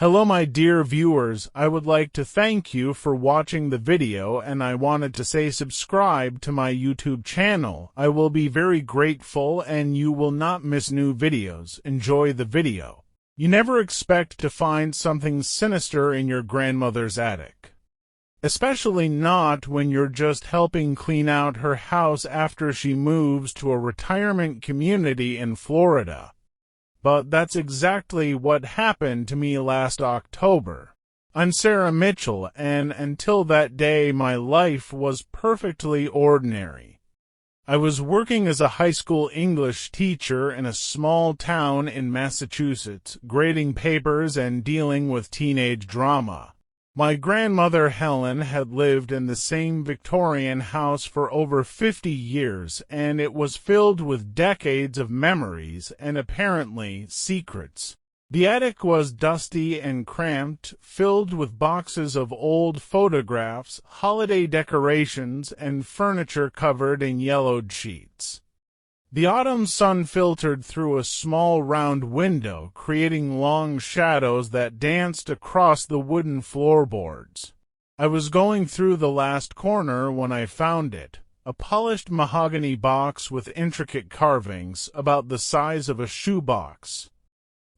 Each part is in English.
Hello my dear viewers, I would like to thank you for watching the video, and I wanted to say subscribe to my YouTube channel. I will be very grateful and you will not miss new videos. Enjoy the video. You never expect to find something sinister in your grandmother's attic. Especially not when you're just helping clean out her house after she moves to a retirement community in Florida. But that's exactly what happened to me last October. I'm Sarah Mitchell, and until that day my life was perfectly ordinary. I was working as a high school English teacher in a small town in Massachusetts, grading papers and dealing with teenage drama. My grandmother Helen had lived in the same Victorian house for over 50 years, and it was filled with decades of memories and apparently secrets. The attic was dusty and cramped, filled with boxes of old photographs, holiday decorations, and furniture covered in yellowed sheets. The autumn sun filtered through a small round window, creating long shadows that danced across the wooden floorboards. I was going through the last corner when I found it, a polished mahogany box with intricate carvings about the size of a shoebox.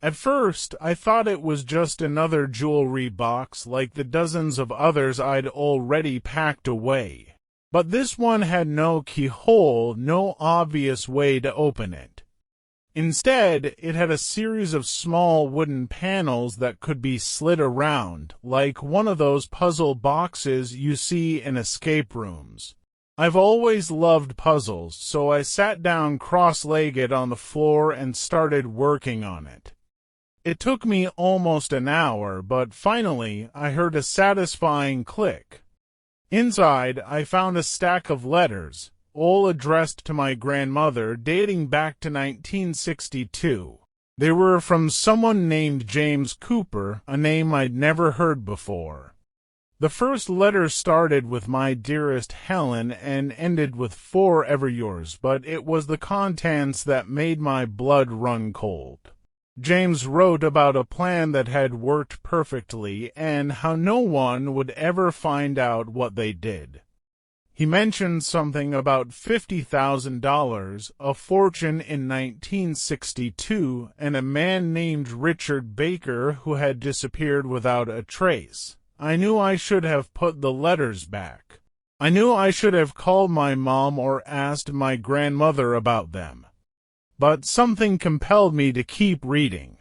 At first, I thought it was just another jewelry box like the dozens of others I'd already packed away. But this one had no keyhole, no obvious way to open it. Instead, it had a series of small wooden panels that could be slid around, like one of those puzzle boxes you see in escape rooms. I've always loved puzzles, so I sat down cross-legged on the floor and started working on it. It took me almost an hour, but finally I heard a satisfying click. Inside, I found a stack of letters, all addressed to my grandmother, dating back to 1962. They were from someone named James Cooper, a name I'd never heard before. The first letter started with "My dearest Helen" and ended with "Forever yours," but it was the contents that made my blood run cold. James wrote about a plan that had worked perfectly and how no one would ever find out what they did. He mentioned something about $50,000, a fortune in 1962, and a man named Richard Baker who had disappeared without a trace. I knew I should have put the letters back. I knew I should have called my mom or asked my grandmother about them. But something compelled me to keep reading.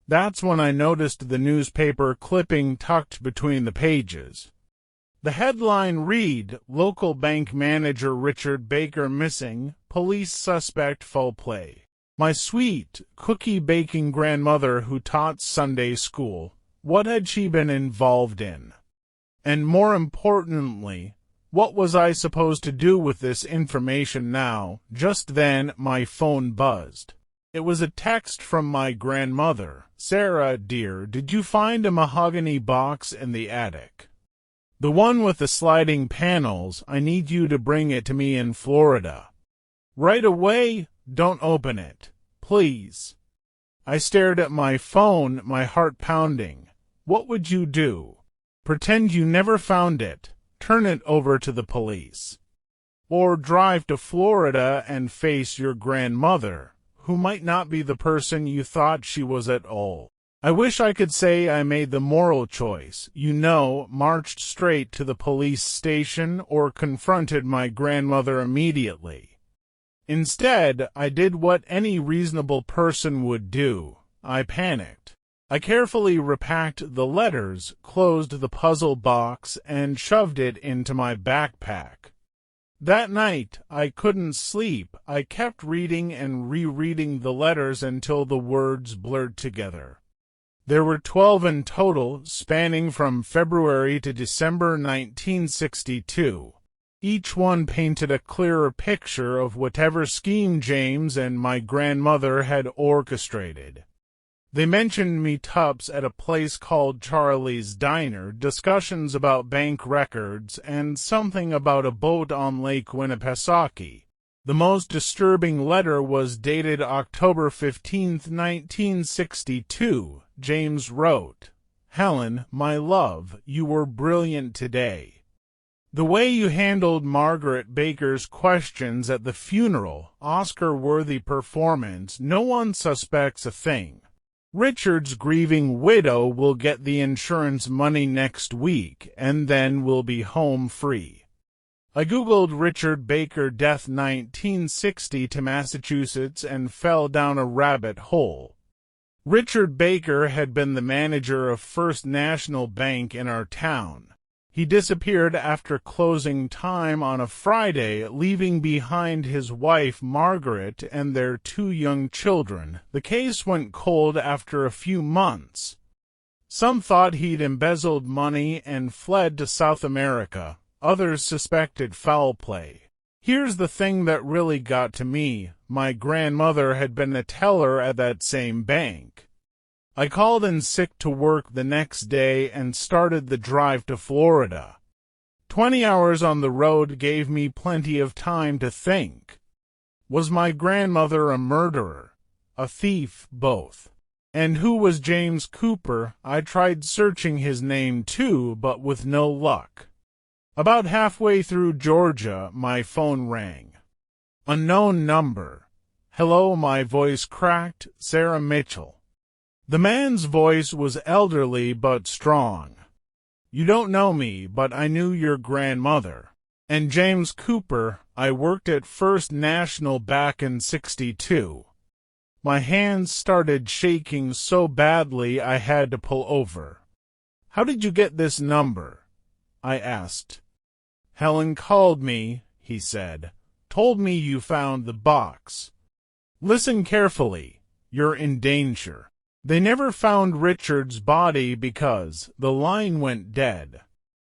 That's when I noticed the newspaper clipping tucked between the pages. The headline read, "Local bank manager Richard Baker missing, police suspect foul play." My sweet, cookie-baking grandmother who taught Sunday school, what had she been involved in? And more importantly, what was I supposed to do with this information now? Just then, my phone buzzed. It was a text from my grandmother. "Sarah, dear, did you find a mahogany box in the attic? The one with the sliding panels. I need you to bring it to me in Florida. Right away. Don't open it, please." I stared at my phone, my heart pounding. What would you do? Pretend you never found it? Turn it over to the police? Or drive to Florida and face your grandmother, who might not be the person you thought she was at all? I wish I could say I made the moral choice, marched straight to the police station or confronted my grandmother immediately. Instead, I did what any reasonable person would do. I panicked. I carefully repacked the letters, closed the puzzle box, and shoved it into my backpack. That night, I couldn't sleep. I kept reading and rereading the letters until the words blurred together. There were 12 in total, spanning from February to December 1962. Each one painted a clearer picture of whatever scheme James and my grandmother had orchestrated. They mentioned meetups at a place called Charlie's Diner, discussions about bank records, and something about a boat on Lake Winnipesaukee. The most disturbing letter was dated October 15, 1962. James wrote, Helen, my love, you were brilliant today. The way you handled Margaret Baker's questions at the funeral, Oscar-worthy performance, no one suspects a thing. Richard's grieving widow will get the insurance money next week, and then we'll be home free. I googled Richard Baker death 1960 to Massachusetts and fell down a rabbit hole. Richard Baker had been the manager of First National Bank in our town. He disappeared after closing time on a Friday, leaving behind his wife Margaret and their 2 young children. The case went cold after a few months. Some thought he'd embezzled money and fled to South America. Others suspected foul play. Here's the thing that really got to me. My grandmother had been a teller at that same bank. I called in sick to work the next day and started the drive to Florida. 20 hours on the road gave me plenty of time to think. Was my grandmother a murderer? A thief? Both. And who was James Cooper? I tried searching his name too, but with no luck. About halfway through Georgia, my phone rang. Unknown number. Hello, my voice cracked. Sarah Mitchell. The man's voice was elderly but strong. You don't know me, but I knew your grandmother. And James Cooper. I worked at First National back in '62. My hands started shaking so badly I had to pull over. How did you get this number? I asked. Helen called me, he said. Told me you found the box. Listen carefully. You're in danger. They never found Richard's body because the line went dead.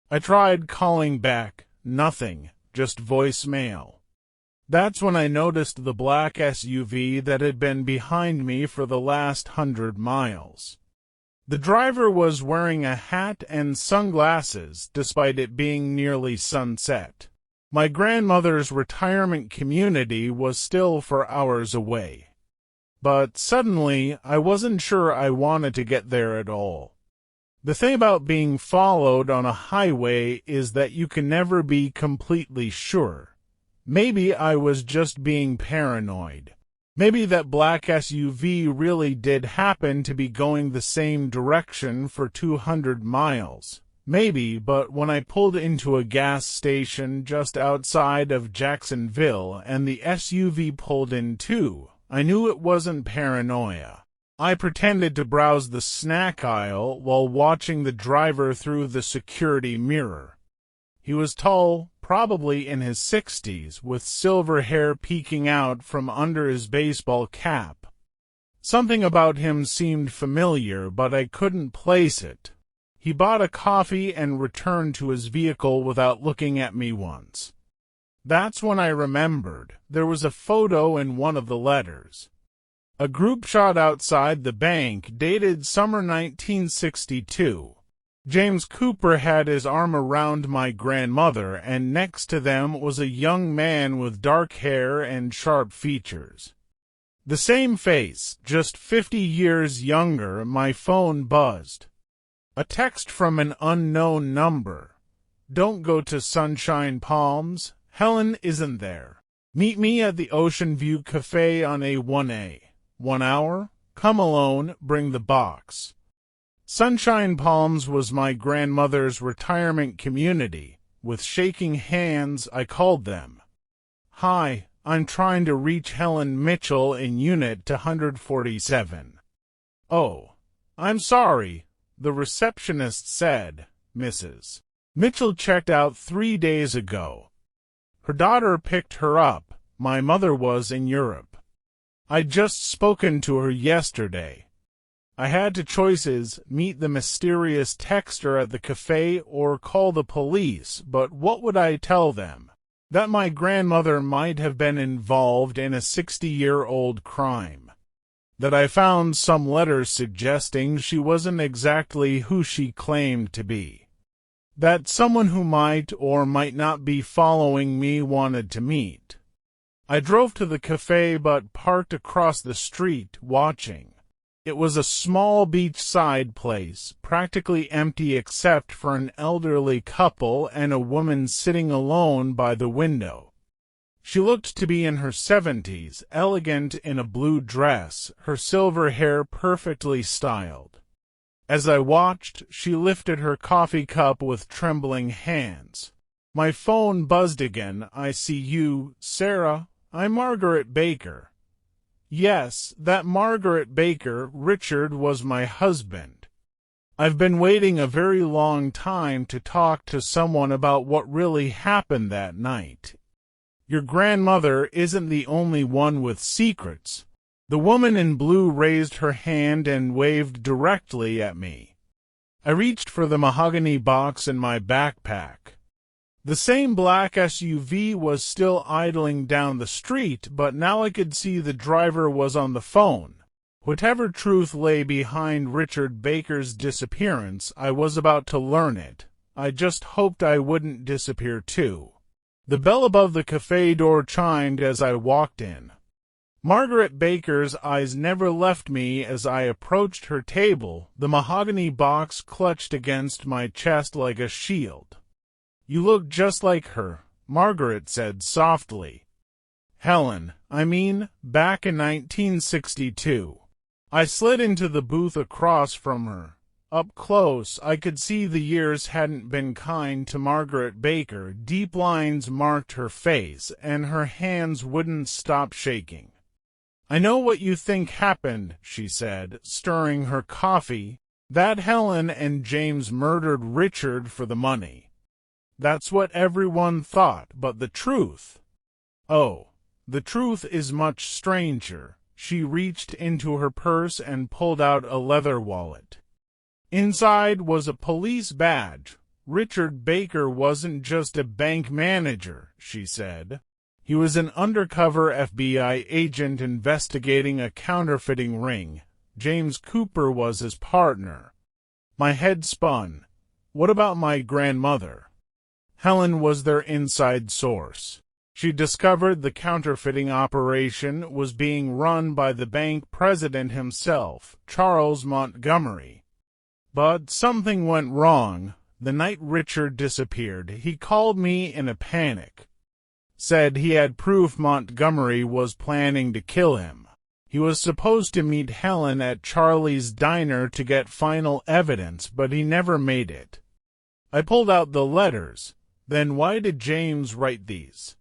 I tried calling back. Nothing. Just voicemail. That's when I noticed the black SUV that had been behind me for the last 100 miles. The driver was wearing a hat and sunglasses, despite it being nearly sunset. My grandmother's retirement community was still for hours away. But suddenly, I wasn't sure I wanted to get there at all. The thing about being followed on a highway is that you can never be completely sure. Maybe I was just being paranoid. Maybe that black SUV really did happen to be going the same direction for 200 miles. Maybe, but when I pulled into a gas station just outside of Jacksonville and the SUV pulled in too, I knew it wasn't paranoia. I pretended to browse the snack aisle while watching the driver through the security mirror. He was tall, probably in his 60s, with silver hair peeking out from under his baseball cap. Something about him seemed familiar, but I couldn't place it. He bought a coffee and returned to his vehicle without looking at me once. That's when I remembered. There was a photo in one of the letters. A group shot outside the bank dated summer 1962. James Cooper had his arm around my grandmother, and next to them was a young man with dark hair and sharp features. The same face, just 50 years younger. My phone buzzed. A text from an unknown number. Don't go to Sunshine Palms. Helen isn't there. Meet me at the Ocean View Cafe on A1A. 1 hour? Come alone, bring the box. Sunshine Palms was my grandmother's retirement community. With shaking hands, I called them. Hi, I'm trying to reach Helen Mitchell in Unit 147. Oh, I'm sorry, the receptionist said. Mrs. Mitchell checked out 3 days ago. Her daughter picked her up. My mother was in Europe. I'd just spoken to her yesterday. I had two choices, meet the mysterious texter at the cafe or call the police, but what would I tell them? That my grandmother might have been involved in a 60-year-old crime. That I found some letters suggesting she wasn't exactly who she claimed to be. That someone who might or might not be following me wanted to meet. I drove to the cafe but parked across the street, watching. It was a small beachside place, practically empty except for an elderly couple and a woman sitting alone by the window. She looked to be in her 70s, elegant in a blue dress, her silver hair perfectly styled. As I watched, she lifted her coffee cup with trembling hands. My phone buzzed again. "I see you, Sarah. I'm Margaret Baker." Yes, that Margaret Baker. Richard was my husband. I've been waiting a very long time to talk to someone about what really happened that night. Your grandmother isn't the only one with secrets. The woman in blue raised her hand and waved directly at me. I reached for the mahogany box in my backpack. The same black SUV was still idling down the street, but now I could see the driver was on the phone. Whatever truth lay behind Richard Baker's disappearance, I was about to learn it. I just hoped I wouldn't disappear too. The bell above the cafe door chimed as I walked in. Margaret Baker's eyes never left me as I approached her table, the mahogany box clutched against my chest like a shield. "You look just like her," Margaret said softly. "Helen, I mean, back in 1962. I slid into the booth across from her. Up close, I could see the years hadn't been kind to Margaret Baker. Deep lines marked her face, and her hands wouldn't stop shaking. "I know what you think happened," she said, stirring her coffee. "That Helen and James murdered Richard for the money. That's what everyone thought, but the truth... Oh, the truth is much stranger." She reached into her purse and pulled out a leather wallet. Inside was a police badge. "Richard Baker wasn't just a bank manager," she said. "He was an undercover FBI agent investigating a counterfeiting ring. James Cooper was his partner." My head spun. What about my grandmother? Helen was their inside source. She discovered the counterfeiting operation was being run by the bank president himself, Charles Montgomery. But something went wrong. The night Richard disappeared, he called me in a panic. Said he had proof Montgomery was planning to kill him. He was supposed to meet Helen at Charlie's diner to get final evidence, but he never made it. I pulled out the letters. Then why did James write these?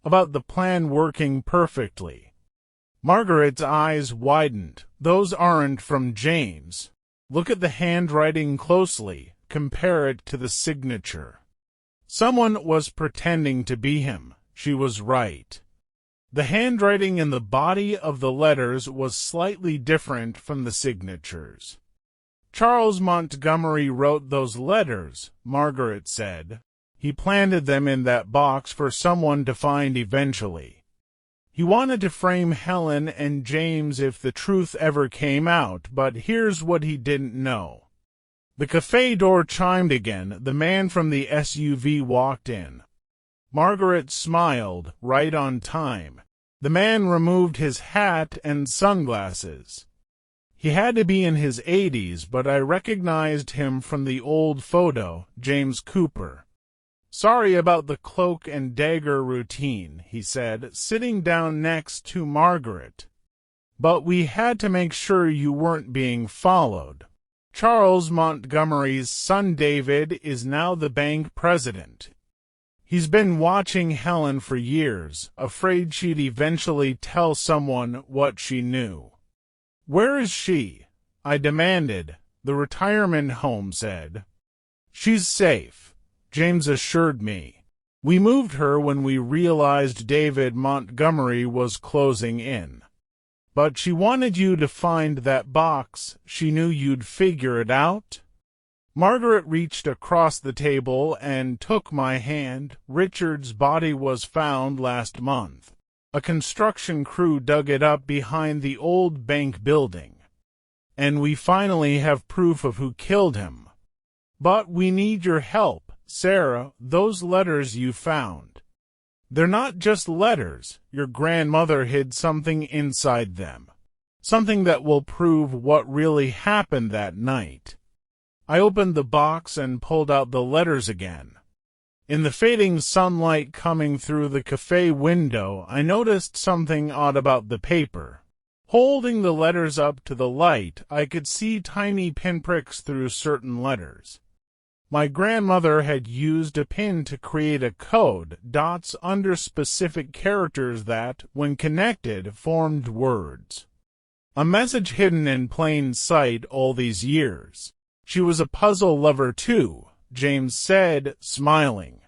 About the plan working perfectly. Margaret's eyes widened. Those aren't from James. Look at the handwriting closely. Compare it to the signature. Someone was pretending to be him. She was right. The handwriting in the body of the letters was slightly different from the signatures. "Charles Montgomery wrote those letters," Margaret said. "He planted them in that box for someone to find eventually. He wanted to frame Helen and James if the truth ever came out, but here's what he didn't know." The cafe door chimed again. The man from the SUV walked in. Margaret smiled, right on time. The man removed his hat and sunglasses. He had to be in his 80s, but I recognized him from the old photo, James Cooper. "Sorry about the cloak and dagger routine," he said, sitting down next to Margaret. "But we had to make sure you weren't being followed. Charles Montgomery's son David is now the bank president. He's been watching Helen for years, afraid she'd eventually tell someone what she knew." "Where is she?" I demanded. The retirement home said. "She's safe," James assured me. "We moved her when we realized David Montgomery was closing in. But she wanted you to find that box. She knew you'd figure it out." Margaret reached across the table and took my hand. "Richard's body was found last month. A construction crew dug it up behind the old bank building. And we finally have proof of who killed him. But we need your help, Sarah. Those letters you found. They're not just letters. Your grandmother hid something inside them." Something that will prove what really happened that night. I opened the box and pulled out the letters again. In the fading sunlight coming through the cafe window, I noticed something odd about the paper. Holding the letters up to the light, I could see tiny pinpricks through certain letters. My grandmother had used a pin to create a code, dots under specific characters that, when connected, formed words. A message hidden in plain sight all these years. She was a puzzle lover too, James said, smiling.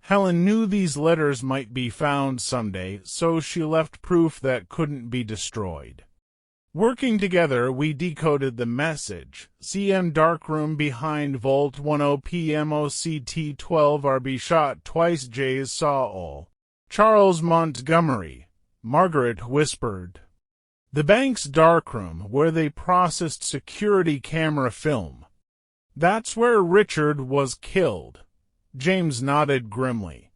Helen knew these letters might be found someday, so she left proof that couldn't be destroyed. Working together, we decoded the message. CM darkroom behind Vault 10 PMOCT 12RB shot twice J's saw all. Charles Montgomery, Margaret whispered. The bank's darkroom, where they processed security camera film. That's where Richard was killed. James nodded grimly.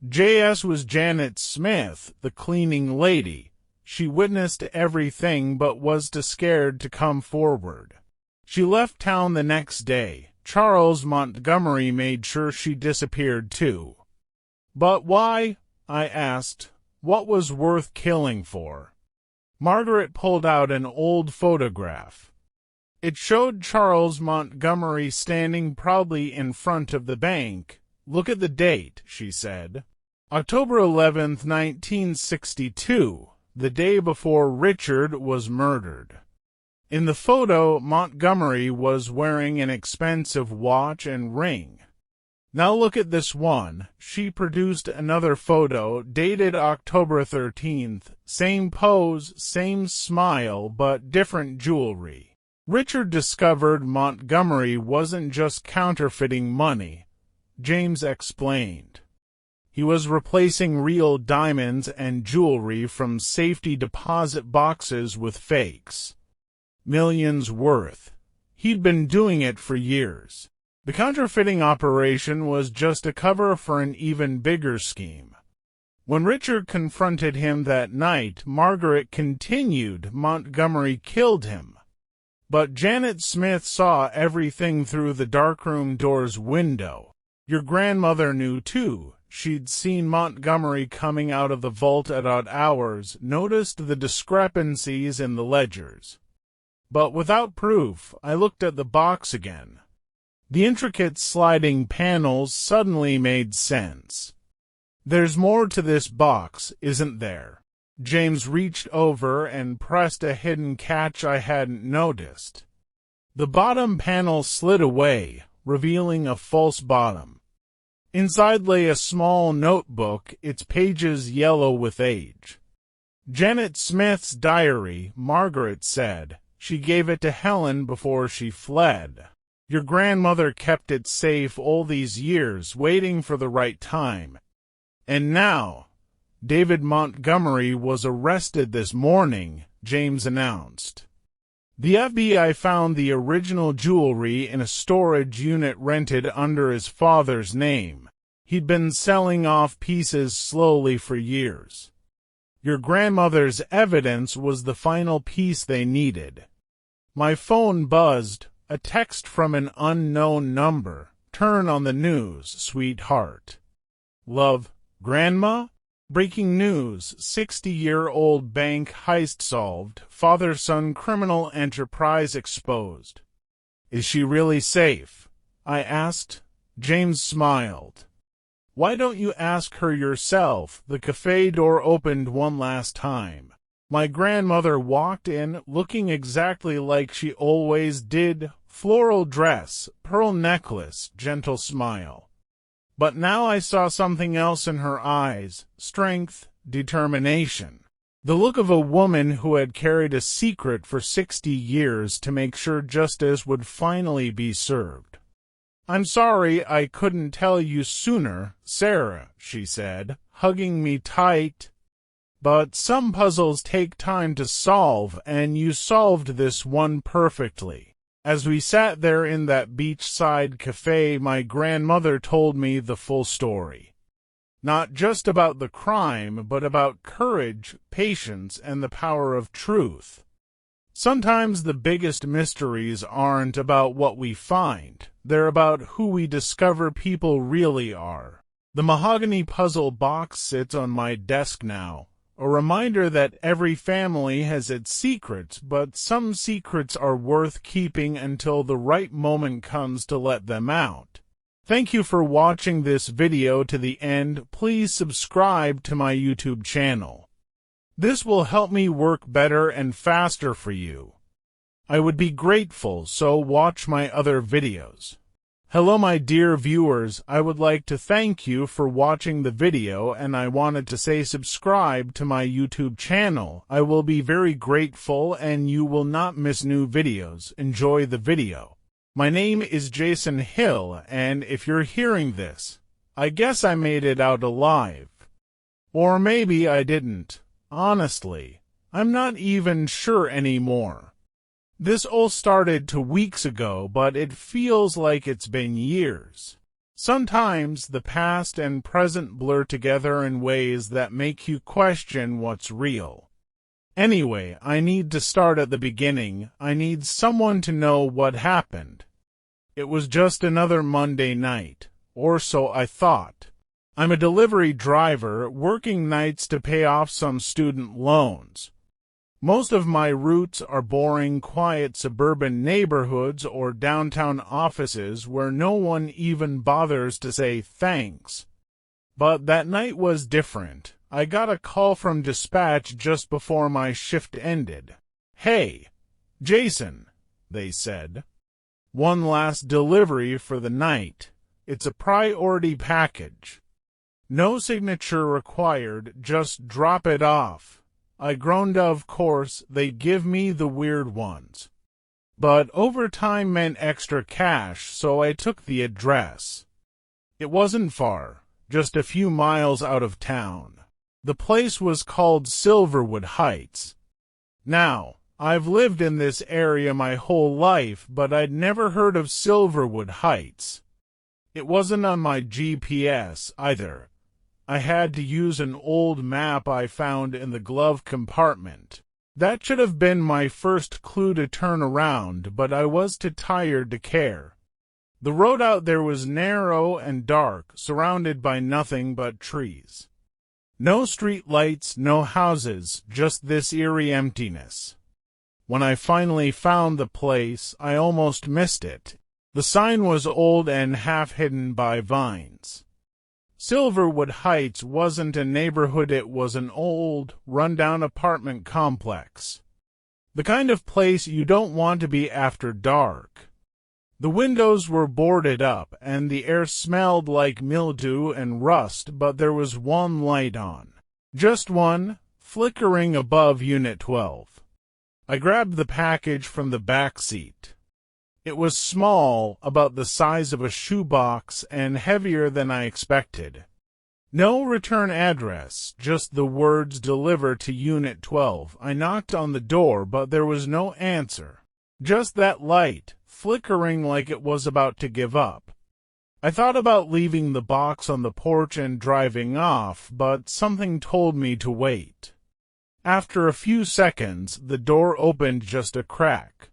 JS was Janet Smith, the cleaning lady. She witnessed everything but was too scared to come forward. She left town the next day. Charles Montgomery made sure she disappeared too. But why? I asked. What was worth killing for? Margaret pulled out an old photograph. It showed Charles Montgomery standing proudly in front of the bank. Look at the date, she said. October 11th, 1962, the day before Richard was murdered. In the photo, Montgomery was wearing an expensive watch and ring. Now look at this one. She produced another photo, dated October 13th. Same pose, same smile, but different jewelry. Richard discovered Montgomery wasn't just counterfeiting money, James explained. He was replacing real diamonds and jewelry from safety deposit boxes with fakes. Millions worth. He'd been doing it for years. The counterfeiting operation was just a cover for an even bigger scheme. When Richard confronted him that night, Margaret continued, Montgomery killed him. But Janet Smith saw everything through the darkroom door's window. Your grandmother knew too. She'd seen Montgomery coming out of the vault at odd hours, noticed the discrepancies in the ledgers. But without proof, I looked at the box again. The intricate sliding panels suddenly made sense. There's more to this box, isn't there? James reached over and pressed a hidden catch I hadn't noticed. The bottom panel slid away, revealing a false bottom. Inside lay a small notebook, its pages yellow with age. Janet Smith's diary, Margaret said. She gave it to Helen before she fled. Your grandmother kept it safe all these years, waiting for the right time. And now, David Montgomery was arrested this morning, James announced. The FBI found the original jewelry in a storage unit rented under his father's name. He'd been selling off pieces slowly for years. Your grandmother's evidence was the final piece they needed. My phone buzzed, a text from an unknown number. Turn on the news, sweetheart. Love, Grandma? Breaking news, 60-year-old bank heist solved, father-son criminal enterprise exposed. Is she really safe? I asked. James smiled. Why don't you ask her yourself? The cafe door opened one last time. My grandmother walked in, looking exactly like she always did, floral dress, pearl necklace, gentle smile. But now I saw something else in her eyes, strength, determination. The look of a woman who had carried a secret for 60 years to make sure justice would finally be served. I'm sorry I couldn't tell you sooner, Sarah, she said, hugging me tight. But some puzzles take time to solve, and you solved this one perfectly. As we sat there in that beachside cafe, my grandmother told me the full story. Not just about the crime, but about courage, patience, and the power of truth. Sometimes the biggest mysteries aren't about what we find, they're about who we discover people really are. The mahogany puzzle box sits on my desk now, a reminder that every family has its secrets, but some secrets are worth keeping until the right moment comes to let them out. Thank you for watching this video to the end. Please subscribe to my YouTube channel. This will help me work better and faster for you. I would be grateful, so watch my other videos. Hello my dear viewers, I would like to thank you for watching the video and I wanted to say subscribe to my YouTube channel. I will be very grateful and you will not miss new videos. Enjoy the video. My name is Jason Hill and if you're hearing this, I guess I made it out alive. Or maybe I didn't. Honestly, I'm not even sure anymore. This all started 2 weeks ago, but it feels like it's been years. Sometimes the past and present blur together in ways that make you question what's real. Anyway, I need to start at the beginning. I need someone to know what happened. It was just another Monday night, or so I thought. I'm a delivery driver, working nights to pay off some student loans. Most of my routes are boring, quiet suburban neighborhoods or downtown offices where no one even bothers to say thanks. But that night was different. I got a call from dispatch just before my shift ended. "Hey, Jason," they said. "One last delivery for the night. It's a priority package. No signature required, just drop it off." I groaned. Of course, they'd give me the weird ones. But overtime meant extra cash, so I took the address. It wasn't far, just a few miles out of town. The place was called Silverwood Heights. Now, I've lived in this area my whole life, but I'd never heard of Silverwood Heights. It wasn't on my GPS either. I had to use an old map I found in the glove compartment. That should have been my first clue to turn around, but I was too tired to care. The road out there was narrow and dark, surrounded by nothing but trees. No street lights, no houses, just this eerie emptiness. When I finally found the place, I almost missed it. The sign was old and half hidden by vines. Silverwood Heights wasn't a neighborhood, it was an old, run-down apartment complex. The kind of place you don't want to be after dark. The windows were boarded up, and the air smelled like mildew and rust, but there was one light on. Just one, flickering above Unit 12. I grabbed the package from the back seat. It was small, about the size of a shoebox, and heavier than I expected. No return address, just the words "deliver to Unit 12." I knocked on the door, but there was no answer. Just that light, flickering like it was about to give up. I thought about leaving the box on the porch and driving off, but something told me to wait. After a few seconds, the door opened just a crack.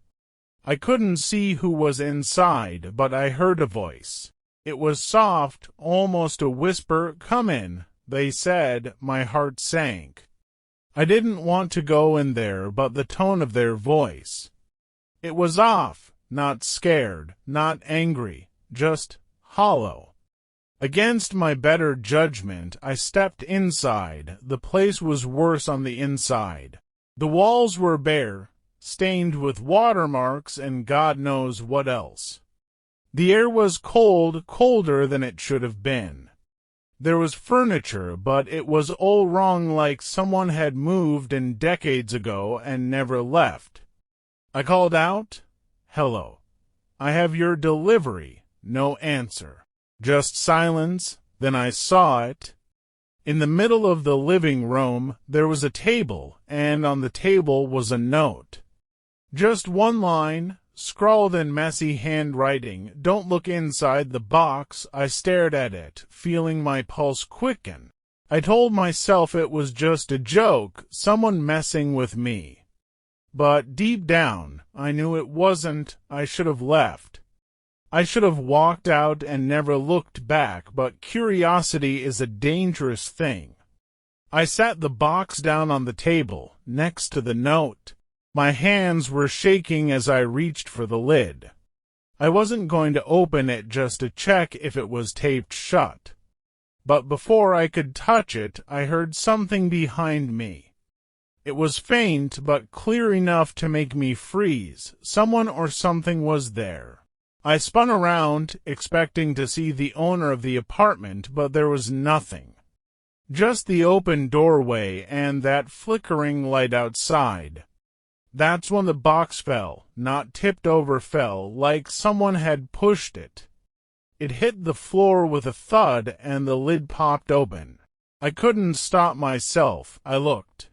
I couldn't see who was inside, but I heard a voice. It was soft, almost a whisper. "Come in," they said. My heart sank. I didn't want to go in there, but the tone of their voice. It was off, not scared, not angry, just hollow. Against my better judgment, I stepped inside. The place was worse on the inside. The walls were bare, stained with watermarks and God knows what else. The air was cold, colder than it should have been. There was furniture, but it was all wrong, like someone had moved in decades ago and never left. I called out, "Hello. I have your delivery." No answer. Just silence. Then I saw it. In the middle of the living room, there was a table, and on the table was a note. Just one line, scrawled in messy handwriting. "Don't look inside the box." I stared at it, feeling my pulse quicken. I told myself it was just a joke, someone messing with me. But deep down, I knew it wasn't. I should have left. I should have walked out and never looked back, but curiosity is a dangerous thing. I sat the box down on the table, next to the note. My hands were shaking as I reached for the lid. I wasn't going to open it just to check if it was taped shut. But before I could touch it, I heard something behind me. It was faint, but clear enough to make me freeze. Someone or something was there. I spun around, expecting to see the owner of the apartment, but there was nothing. Just the open doorway and that flickering light outside. That's when the box fell, not tipped over, fell like someone had pushed it. It hit the floor with a thud and the lid popped open. I couldn't stop myself. I looked.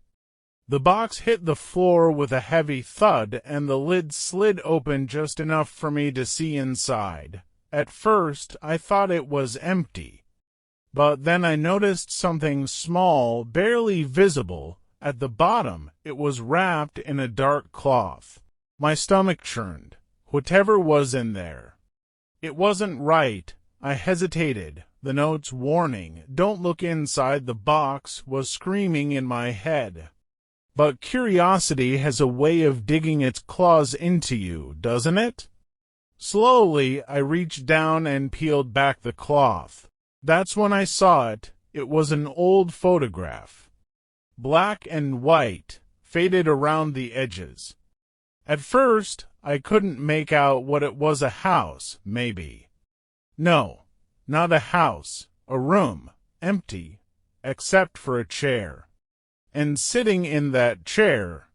The box hit the floor with a heavy thud and the lid slid open just enough for me to see inside. At first, I thought it was empty. But then I noticed something small, barely visible. At the bottom, it was wrapped in a dark cloth. My stomach churned. Whatever was in there. It wasn't right. I hesitated. The note's warning, "Don't look inside the box," was screaming in my head. But curiosity has a way of digging its claws into you, doesn't it? Slowly, I reached down and peeled back the cloth. That's when I saw it. It was an old photograph. Black and white, faded around the edges. At first, I couldn't make out what it was. A house, maybe. No, not a house. A room, empty, except for a chair. And sitting in that chair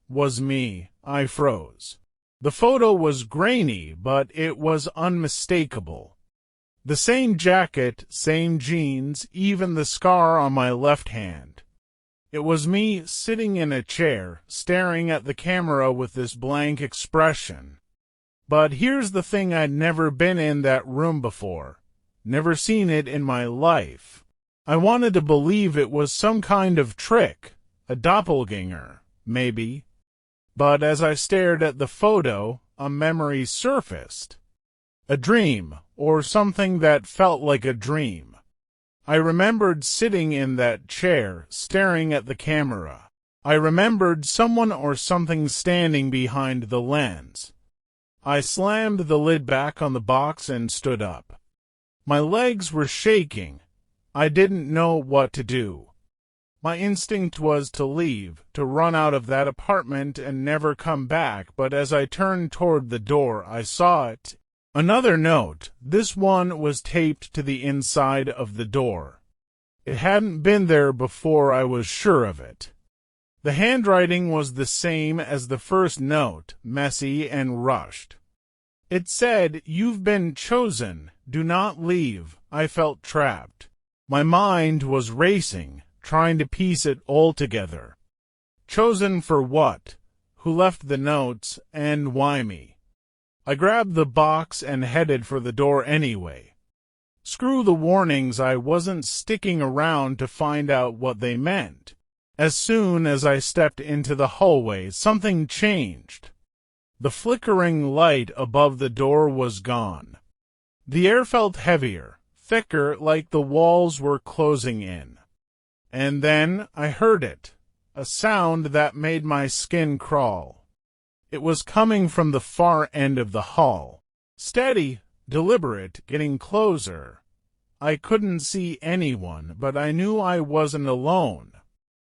was me. I froze. The photo was grainy, but it was unmistakable. The same jacket, same jeans, even the scar on my left hand. It was me sitting in a chair, staring at the camera with this blank expression. But here's the thing, I'd never been in that room before. Never seen it in my life. I wanted to believe it was some kind of trick, a doppelganger, maybe. But as I stared at the photo, a memory surfaced. A dream, or something that felt like a dream. I remembered sitting in that chair, staring at the camera. I remembered someone or something standing behind the lens. I slammed the lid back on the box and stood up. My legs were shaking. I didn't know what to do. My instinct was to leave, to run out of that apartment and never come back, but as I turned toward the door, I saw it. Another note. This one was taped to the inside of the door. It hadn't been there before, I was sure of it. The handwriting was the same as the first note, messy and rushed. It said, "You've been chosen. Do not leave." I felt trapped. My mind was racing, trying to piece it all together. Chosen for what? Who left the notes, and why me? I grabbed the box and headed for the door anyway. Screw the warnings, I wasn't sticking around to find out what they meant. As soon as I stepped into the hallway, something changed. The flickering light above the door was gone. The air felt heavier, thicker, like the walls were closing in. And then I heard it, a sound that made my skin crawl. It was coming from the far end of the hall. Steady, deliberate, getting closer. I couldn't see anyone, but I knew I wasn't alone.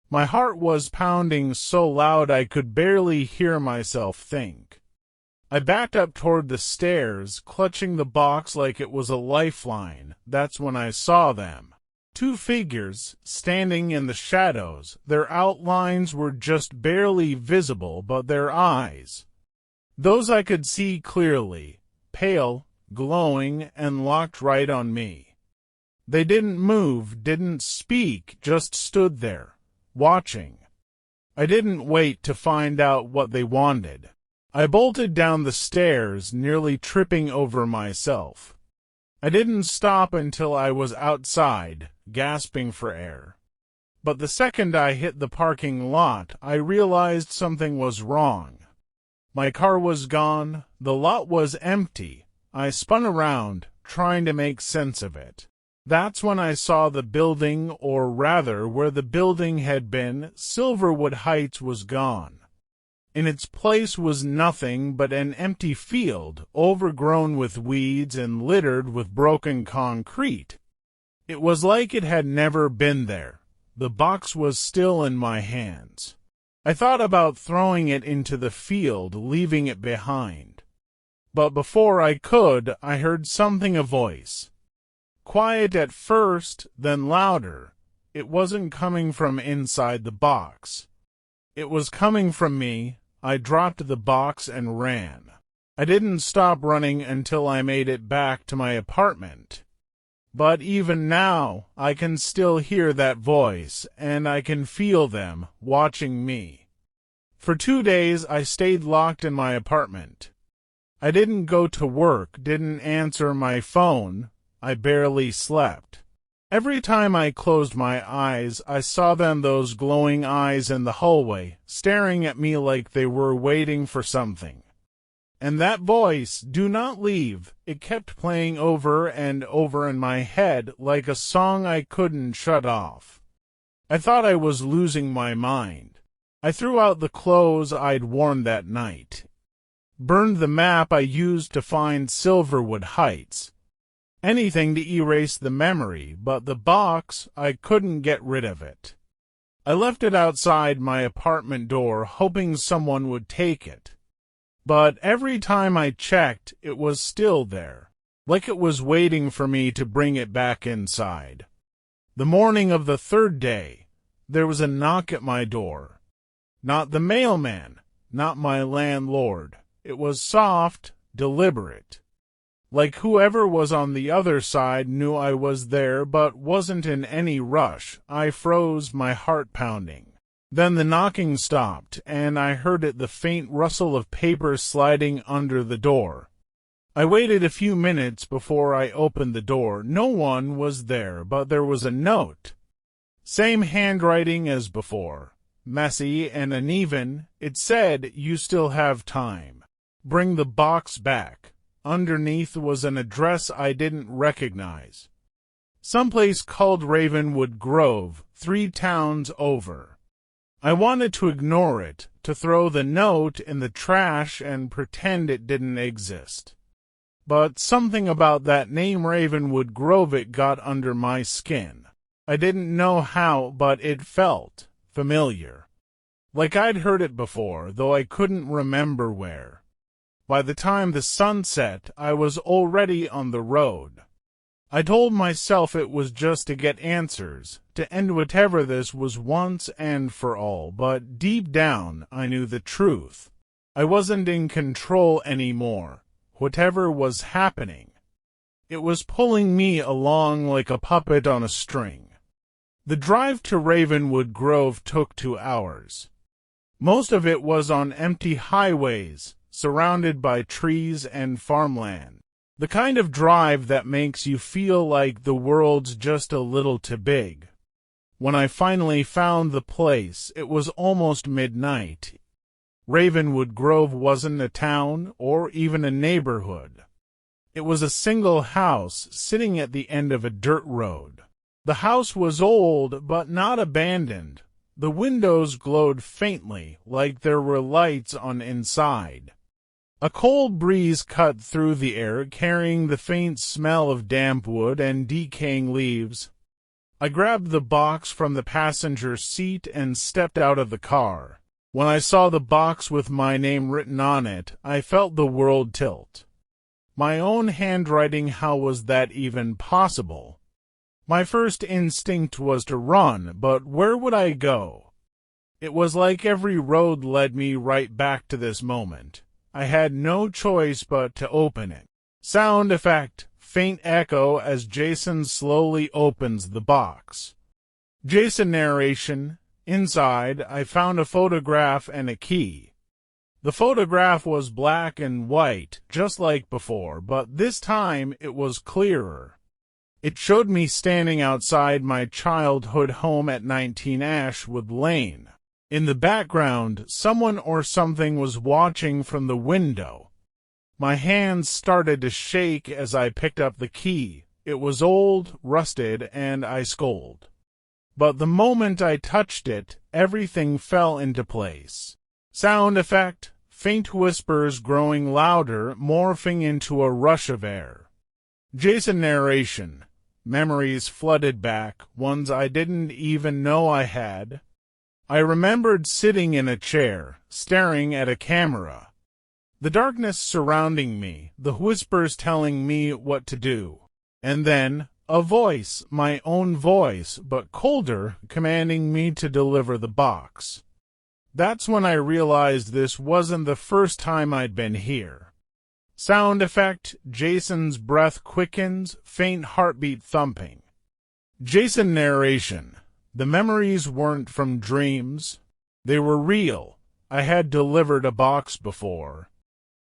My heart was pounding so loud I could barely hear myself think. I backed up toward the stairs, clutching the box like it was a lifeline. That's when I saw them. Two figures, standing in the shadows. Their outlines were just barely visible, but their eyes, those I could see clearly, pale, glowing, and locked right on me. They didn't move, didn't speak, just stood there, watching. I didn't wait to find out what they wanted. I bolted down the stairs, nearly tripping over myself. I didn't stop until I was outside, gasping for air. But the second I hit the parking lot, I realized something was wrong. My car was gone, the lot was empty. I spun around, trying to make sense of it. That's when I saw the building, or rather, where the building had been. Silverwood Heights was gone. In its place was nothing but an empty field, overgrown with weeds and littered with broken concrete. It was like it had never been there. The box was still in my hands. I thought about throwing it into the field, leaving it behind. But before I could, I heard something, a voice. Quiet at first, then louder. It wasn't coming from inside the box. It was coming from me. I dropped the box and ran. I didn't stop running until I made it back to my apartment. But even now, I can still hear that voice, and I can feel them watching me. For 2 days, I stayed locked in my apartment. I didn't go to work, didn't answer my phone. I barely slept. Every time I closed my eyes, I saw them, those glowing eyes in the hallway, staring at me like they were waiting for something. And that voice, "Do not leave," it kept playing over and over in my head like a song I couldn't shut off. I thought I was losing my mind. I threw out the clothes I'd worn that night. Burned the map I used to find Silverwood Heights. Anything to erase the memory, but the box, I couldn't get rid of it. I left it outside my apartment door, hoping someone would take it. But every time I checked, it was still there, like it was waiting for me to bring it back inside. The morning of the 3rd day, there was a knock at my door. Not the mailman, not my landlord. It was soft, deliberate. Like whoever was on the other side knew I was there but wasn't in any rush. I froze, my heart pounding. Then the knocking stopped, and I heard it, the faint rustle of paper sliding under the door. I waited a few minutes before I opened the door. No one was there, but there was a note. Same handwriting as before. Messy and uneven. It said, "You still have time. Bring the box back." Underneath was an address I didn't recognize. Someplace called Ravenwood Grove, 3 towns over. I wanted to ignore it, to throw the note in the trash and pretend it didn't exist. But something about that name, Ravenwood Grove, it got under my skin. I didn't know how, but it felt familiar. Like I'd heard it before, though I couldn't remember where. By the time the sun set, I was already on the road. I told myself it was just to get answers, to end whatever this was once and for all, but deep down I knew the truth. I wasn't in control anymore. Whatever was happening, it was pulling me along like a puppet on a string. The drive to Ravenwood Grove took 2 hours. Most of it was on empty highways, surrounded by trees and farmland. The kind of drive that makes you feel like the world's just a little too big. When I finally found the place, it was almost midnight. Ravenwood Grove wasn't a town or even a neighborhood. It was a single house sitting at the end of a dirt road. The house was old but not abandoned. The windows glowed faintly, like there were lights on inside. A cold breeze cut through the air, carrying the faint smell of damp wood and decaying leaves. I grabbed the box from the passenger seat and stepped out of the car. When I saw the box with my name written on it, I felt the world tilt. My own handwriting, how was that even possible? My first instinct was to run, but where would I go? It was like every road led me right back to this moment. I had no choice but to open it. Sound effect, faint echo as Jason slowly opens the box. Jason narration. Inside, I found a photograph and a key. The photograph was black and white, just like before, but this time it was clearer. It showed me standing outside my childhood home at 19 Ashwood Lane. In the background, someone or something was watching from the window. My hands started to shake as I picked up the key. It was old, rusted, and ice-cold. But the moment I touched it, everything fell into place. Sound effect, faint whispers growing louder, morphing into a rush of air. Jason narration. Memories flooded back, ones I didn't even know I had. I remembered sitting in a chair, staring at a camera. The darkness surrounding me, the whispers telling me what to do. And then, a voice, my own voice, but colder, commanding me to deliver the box. That's when I realized this wasn't the first time I'd been here. Sound effect, Jason's breath quickens, faint heartbeat thumping. Jason narration. The memories weren't from dreams. They were real. I had delivered a box before.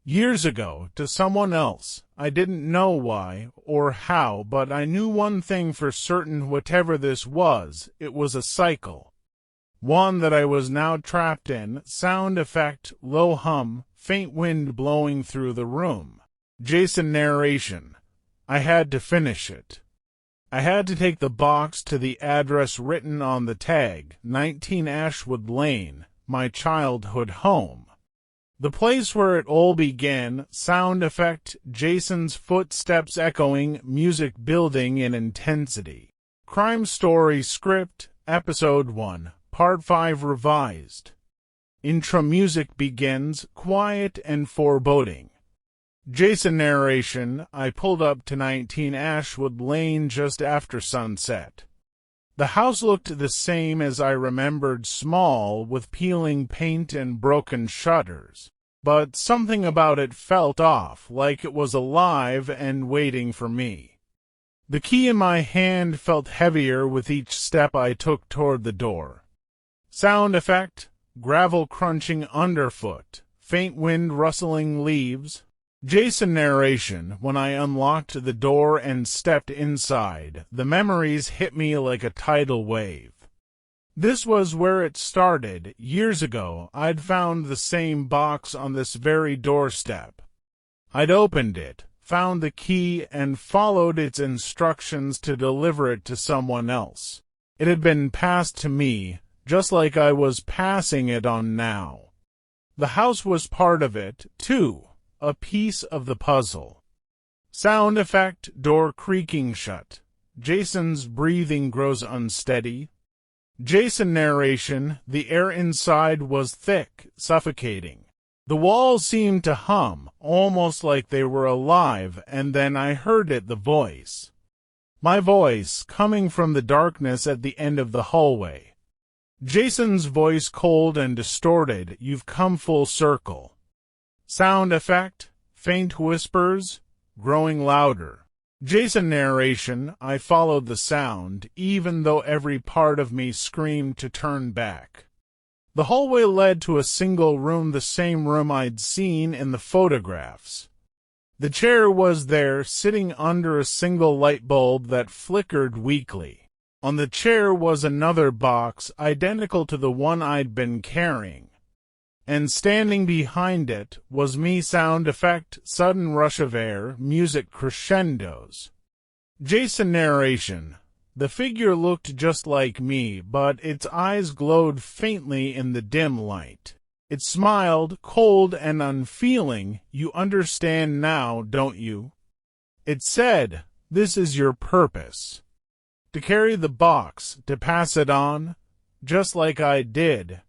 Years ago, to someone else. I didn't know why or how, but I knew one thing for certain: whatever this was, it was a cycle. One that I was now trapped in. Sound effect, low hum, faint wind blowing through the room. Jason narration. I had to finish it. I had to take the box to the address written on the tag, 19 Ashwood Lane, my childhood home. The place where it all began. Sound effect, Jason's footsteps echoing, music building in intensity. Crime Story script, Episode 1, Part 5 revised. Intro music begins, quiet and foreboding. Jason narration. I pulled up to 19 Ashwood Lane just after sunset. The house looked the same as I remembered, small, with peeling paint and broken shutters. But something about it felt off, like it was alive and waiting for me. The key in my hand felt heavier with each step I took toward the door. Sound effect, gravel crunching underfoot, faint wind rustling leaves. Jason narration. When I unlocked the door and stepped inside, the memories hit me like a tidal wave. This was where it started. Years ago, I'd found the same box on this very doorstep. I'd opened it, found the key, and followed its instructions to deliver it to someone else. It had been passed to me, just like I was passing it on now. The house was part of it, too. A piece of the puzzle. Sound effect, door creaking shut. Jason's breathing grows unsteady. Jason narration. The air inside was thick, suffocating. The walls seemed to hum, almost like they were alive, and then I heard it, the voice. My voice, coming from the darkness at the end of the hallway. Jason's voice, cold and distorted. You've come full circle. Sound effect, faint whispers, growing louder. Jason narration. I followed the sound, even though every part of me screamed to turn back. The hallway led to a single room, the same room I'd seen in the photographs. The chair was there, sitting under a single light bulb that flickered weakly. On the chair was another box, identical to the one I'd been carrying. And standing behind it was me. Sound effect, sudden rush of air, music crescendos. Jason narration. The figure looked just like me, but its eyes glowed faintly in the dim light. It smiled, cold and unfeeling. You understand now, don't you? It said, this is your purpose. To carry the box, to pass it on, just like I did.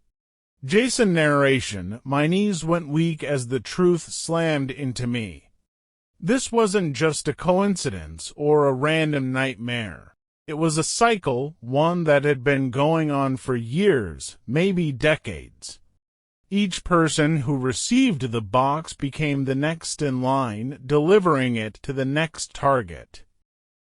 Jason narration. My knees went weak as the truth slammed into me. This wasn't just a coincidence or a random nightmare. It was a cycle, one that had been going on for years, maybe decades. Each person who received the box became the next in line, delivering it to the next target.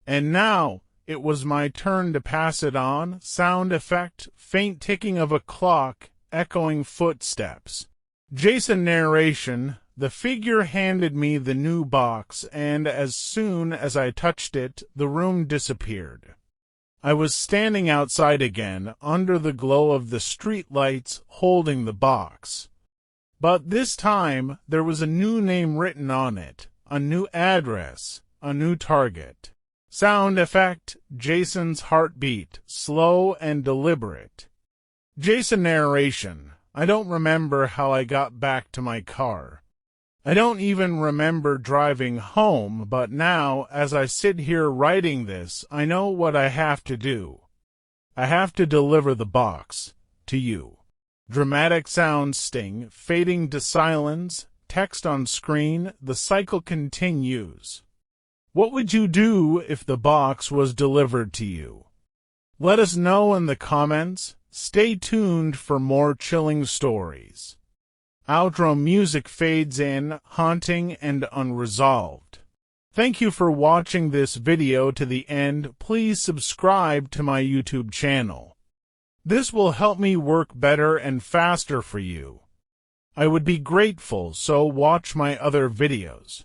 And now, it was my turn to pass it on. Sound effect, faint ticking of a clock, echoing footsteps. Jason narration. The figure handed me the new box, and as soon as I touched it, the room disappeared. I was standing outside again, under the glow of the street lights, holding the box. But this time, there was a new name written on it, a new address, a new target. Sound effect: Jason's heartbeat, slow and deliberate. Jason narration: I don't remember how I got back to my car. I don't even remember driving home, but now, as I sit here writing this, I know what I have to do. I have to deliver the box to you. Dramatic sound sting, fading to silence, text on screen, the cycle continues. What would you do if the box was delivered to you? Let us know in the comments. Stay tuned for more chilling stories. Outro music fades in, haunting and unresolved. Thank you for watching this video to the end. Please subscribe to my YouTube channel. This will help me work better and faster for you. I would be grateful, so watch my other videos.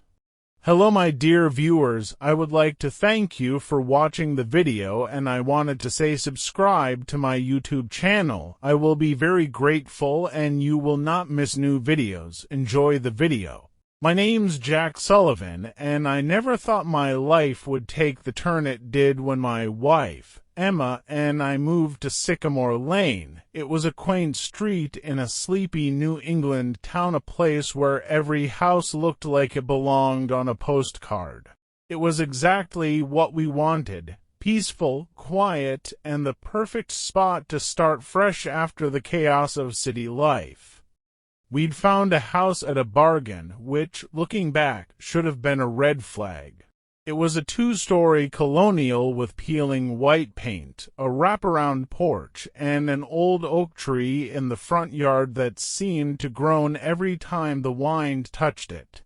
Hello my dear viewers, I would like to thank you for watching the video, and I wanted to say subscribe to my YouTube channel. I will be very grateful and you will not miss new videos. Enjoy the video. My name's Jack Sullivan, and I never thought my life would take the turn it did when my wife, Emma, and I moved to Sycamore Lane. It was a quaint street in a sleepy New England town, a place where every house looked like it belonged on a postcard. It was exactly what we wanted: peaceful, quiet, and the perfect spot to start fresh after the chaos of city life. We'd found a house at a bargain, which, looking back, should have been a red flag. It was a 2-story colonial with peeling white paint, a wraparound porch, and an old oak tree in the front yard that seemed to groan every time the wind touched it.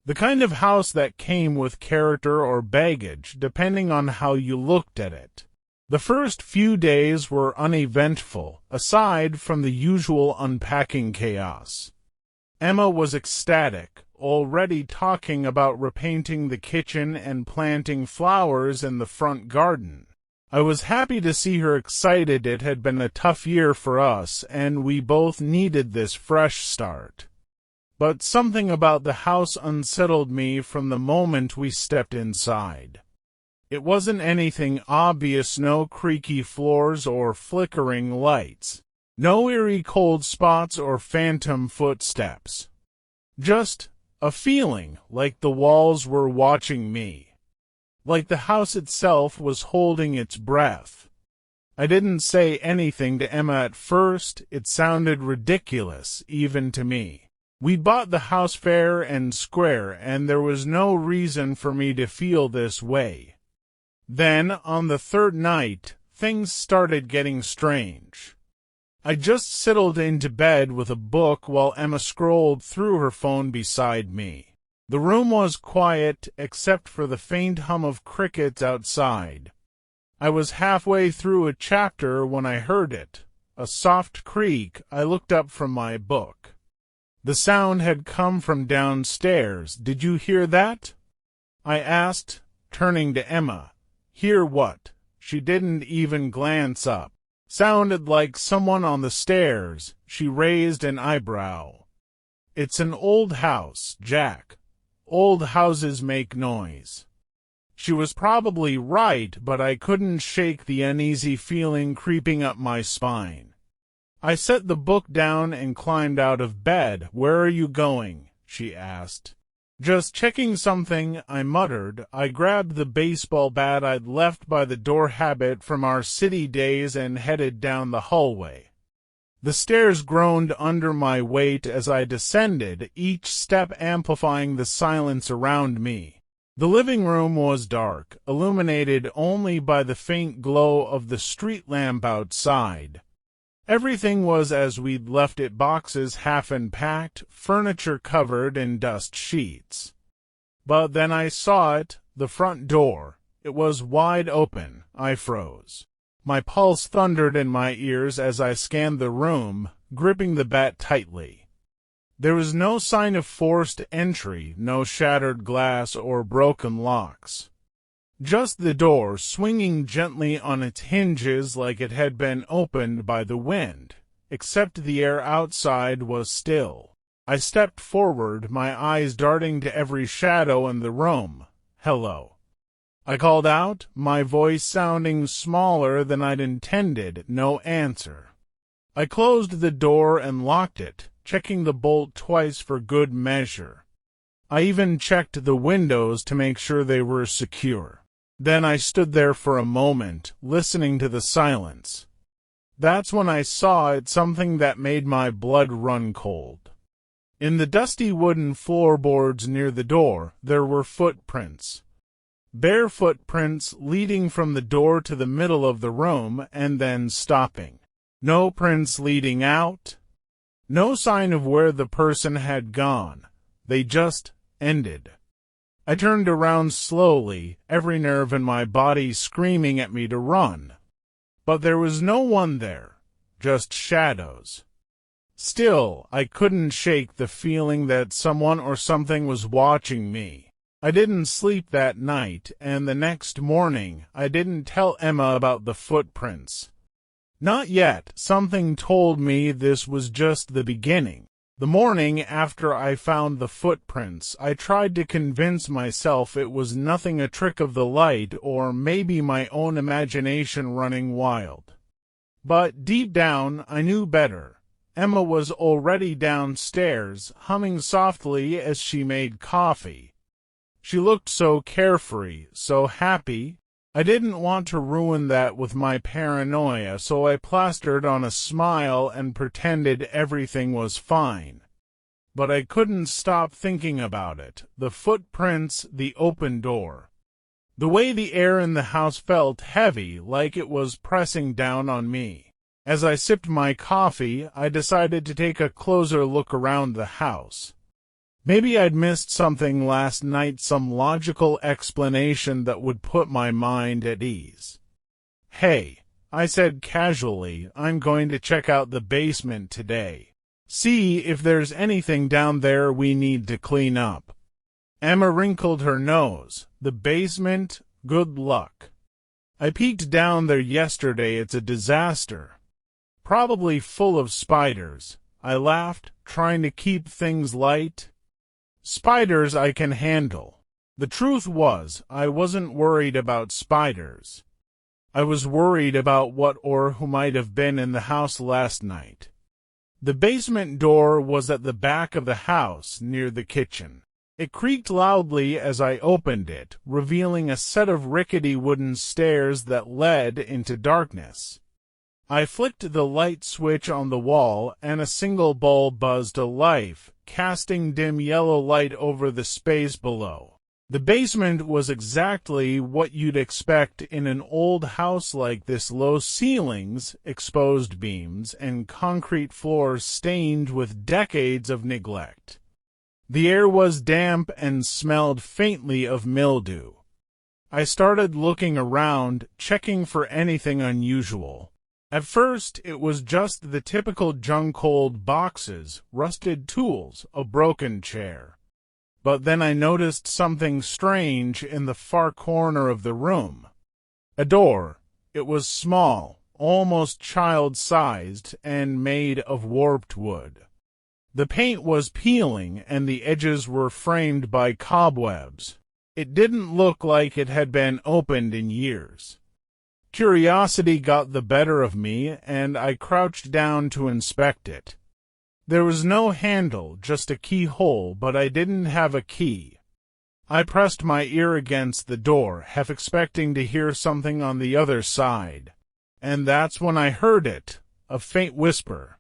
The kind of house that came with character or baggage, depending on how you looked at it. The first few days were uneventful, aside from the usual unpacking chaos. Emma was ecstatic, already talking about repainting the kitchen and planting flowers in the front garden. I was happy to see her excited. It had been a tough year for us, and we both needed this fresh start. But something about the house unsettled me from the moment we stepped inside. It wasn't anything obvious: no creaky floors or flickering lights, no eerie cold spots or phantom footsteps. Just a feeling like the walls were watching me, like the house itself was holding its breath. I didn't say anything to Emma at first. It sounded ridiculous, even to me. We bought the house fair and square, and there was no reason for me to feel this way. Then, on the third night, things started getting strange. I just settled into bed with a book while Emma scrolled through her phone beside me. The room was quiet, except for the faint hum of crickets outside. I was halfway through a chapter when I heard it, a soft creak. I looked up from my book. The sound had come from downstairs. "Did you hear that?" I asked, turning to Emma. "Hear what?" She didn't even glance up. "Sounded like someone on the stairs." She raised an eyebrow. "It's an old house, Jack. Old houses make noise." She was probably right, but I couldn't shake the uneasy feeling creeping up my spine. I set the book down and climbed out of bed. "Where are you going?" she asked. "Just checking something," I muttered. I grabbed the baseball bat I'd left by the door, habit from our city days, and headed down the hallway. The stairs groaned under my weight as I descended, each step amplifying the silence around me. The living room was dark, illuminated only by the faint glow of the street lamp outside. Everything was as we'd left it: boxes half unpacked, furniture covered in dust sheets. But then I saw it, the front door. It was wide open. I froze. My pulse thundered in my ears as I scanned the room, gripping the bat tightly. There was no sign of forced entry, no shattered glass or broken locks. Just the door swinging gently on its hinges like it had been opened by the wind, except the air outside was still. I stepped forward, my eyes darting to every shadow in the room. "Hello," I called out, my voice sounding smaller than I'd intended. No answer. I closed the door and locked it, checking the bolt twice for good measure. I even checked the windows to make sure they were secure. Then I stood there for a moment, listening to the silence. That's when I saw it, something that made my blood run cold. In the dusty wooden floorboards near the door, there were footprints. Bare footprints leading from the door to the middle of the room and then stopping. No prints leading out. No sign of where the person had gone. They just ended. I turned around slowly, every nerve in my body screaming at me to run. But there was no one there, just shadows. Still, I couldn't shake the feeling that someone or something was watching me. I didn't sleep that night, and the next morning I didn't tell Emma about the footprints. Not yet. Something told me this was just the beginning. The morning after I found the footprints, I tried to convince myself it was nothing, a trick of the light, or maybe my own imagination running wild. But deep down, I knew better. Emma was already downstairs, humming softly as she made coffee. She looked so carefree, so happy. I didn't want to ruin that with my paranoia, so I plastered on a smile and pretended everything was fine. But I couldn't stop thinking about it. The footprints, the open door. The way the air in the house felt heavy, like it was pressing down on me. As I sipped my coffee, I decided to take a closer look around the house. Maybe I'd missed something last night, some logical explanation that would put my mind at ease. "Hey," I said casually, "I'm going to check out the basement today. See if there's anything down there we need to clean up." Emma wrinkled her nose. "The basement? Good luck. I peeked down there yesterday. It's a disaster. Probably full of spiders." I laughed, trying to keep things light. "Spiders I can handle." The truth was, I wasn't worried about spiders. I was worried about what or who might have been in the house last night. The basement door was at the back of the house, near the kitchen. It creaked loudly as I opened it, revealing a set of rickety wooden stairs that led into darkness. I flicked the light switch on the wall, and a single bulb buzzed to life, casting dim yellow light over the space below. The basement was exactly what you'd expect in an old house like this: low ceilings, exposed beams, and concrete floors stained with decades of neglect. The air was damp and smelled faintly of mildew. I started looking around, checking for anything unusual. At first, it was just the typical junk: old boxes, rusted tools, a broken chair. But then I noticed something strange in the far corner of the room. A door. It was small, almost child-sized, and made of warped wood. The paint was peeling, and the edges were framed by cobwebs. It didn't look like it had been opened in years. Curiosity got the better of me, and I crouched down to inspect it. There was no handle, just a keyhole, but I didn't have a key. I pressed my ear against the door, half expecting to hear something on the other side. And that's when I heard it, a faint whisper.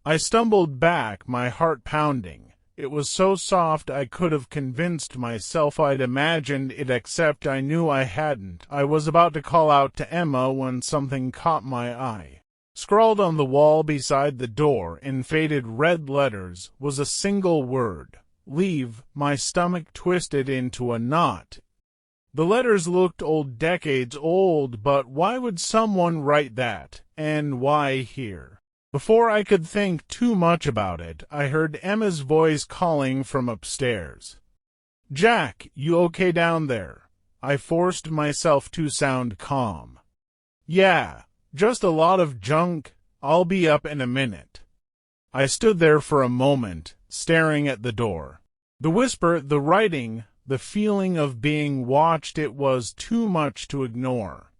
I stumbled back, my heart pounding. It was so soft I could have convinced myself I'd imagined it, except I knew I hadn't. I was about to call out to Emma when something caught my eye. Scrawled on the wall beside the door in faded red letters was a single word: "Leave." My stomach twisted into a knot. The letters looked old, decades old, but why would someone write that? And why here? Before I could think too much about it, I heard Emma's voice calling from upstairs. "Jack, you okay down there?" I forced myself to sound calm. "Yeah, just a lot of junk. I'll be up in a minute." I stood there for a moment, staring at the door. The whisper, the writing, the feeling of being watched, it was too much to ignore.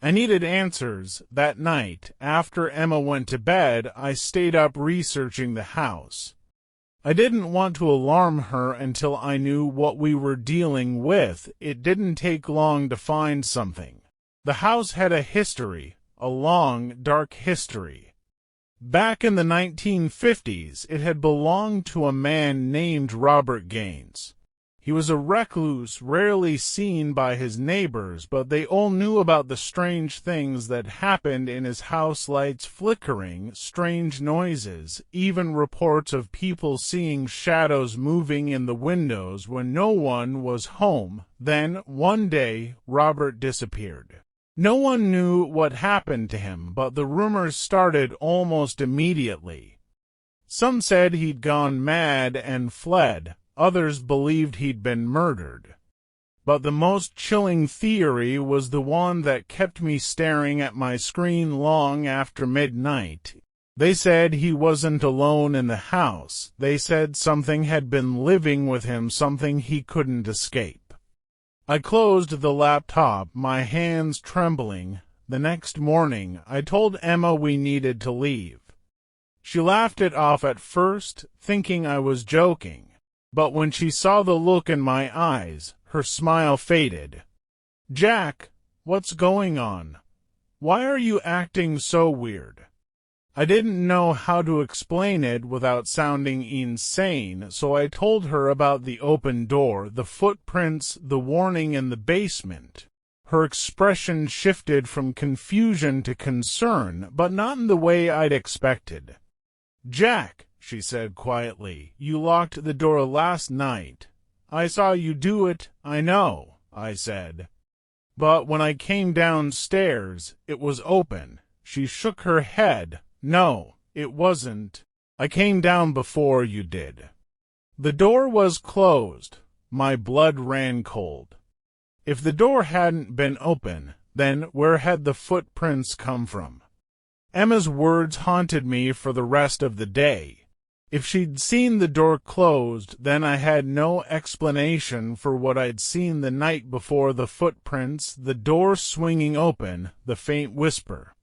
I needed answers. That night, after Emma went to bed, I stayed up researching the house. I didn't want to alarm her until I knew what we were dealing with. It didn't take long to find something. The house had a history, a long, dark history. Back in the 1950s, it had belonged to a man named Robert Gaines. He was a recluse, rarely seen by his neighbors, but they all knew about the strange things that happened in his house: lights flickering, strange noises, even reports of people seeing shadows moving in the windows when no one was home. Then, one day, Robert disappeared. No one knew what happened to him, but the rumors started almost immediately. Some said he'd gone mad and fled. Others believed he'd been murdered. But the most chilling theory was the one that kept me staring at my screen long after midnight. They said he wasn't alone in the house. They said something had been living with him, something he couldn't escape. I closed the laptop, my hands trembling. The next morning, I told Emma we needed to leave. She laughed it off at first, thinking I was joking. But when she saw the look in my eyes, her smile faded. "Jack, what's going on? Why are you acting so weird?" I didn't know how to explain it without sounding insane, so I told her about the open door, the footprints, the warning in the basement. Her expression shifted from confusion to concern, but not in the way I'd expected. "Jack," she said quietly, "you locked the door last night." "I saw you do it." "I know," I said. "But when I came downstairs, it was open." She shook her head. "No, it wasn't. I came down before you did." The door was closed. My blood ran cold. If the door hadn't been open, then where had the footprints come from? Emma's words haunted me for the rest of the day. If she'd seen the door closed, then I had no explanation for what I'd seen the night before: the footprints, the door swinging open, the faint whisper.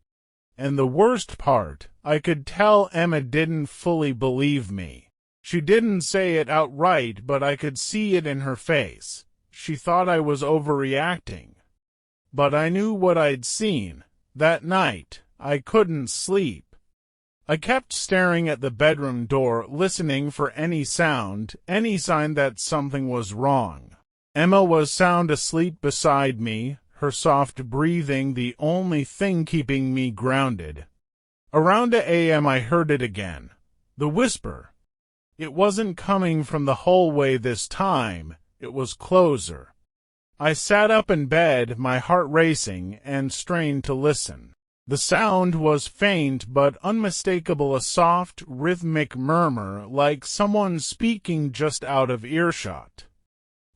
And the worst part, I could tell Emma didn't fully believe me. She didn't say it outright, but I could see it in her face. She thought I was overreacting. But I knew what I'd seen. That night, I couldn't sleep. I kept staring at the bedroom door, listening for any sound, any sign that something was wrong. Emma was sound asleep beside me, her soft breathing the only thing keeping me grounded. Around 2 a.m. I heard it again. The whisper. It wasn't coming from the hallway this time. It was closer. I sat up in bed, my heart racing, and strained to listen. The sound was faint but unmistakable, a soft, rhythmic murmur, like someone speaking just out of earshot.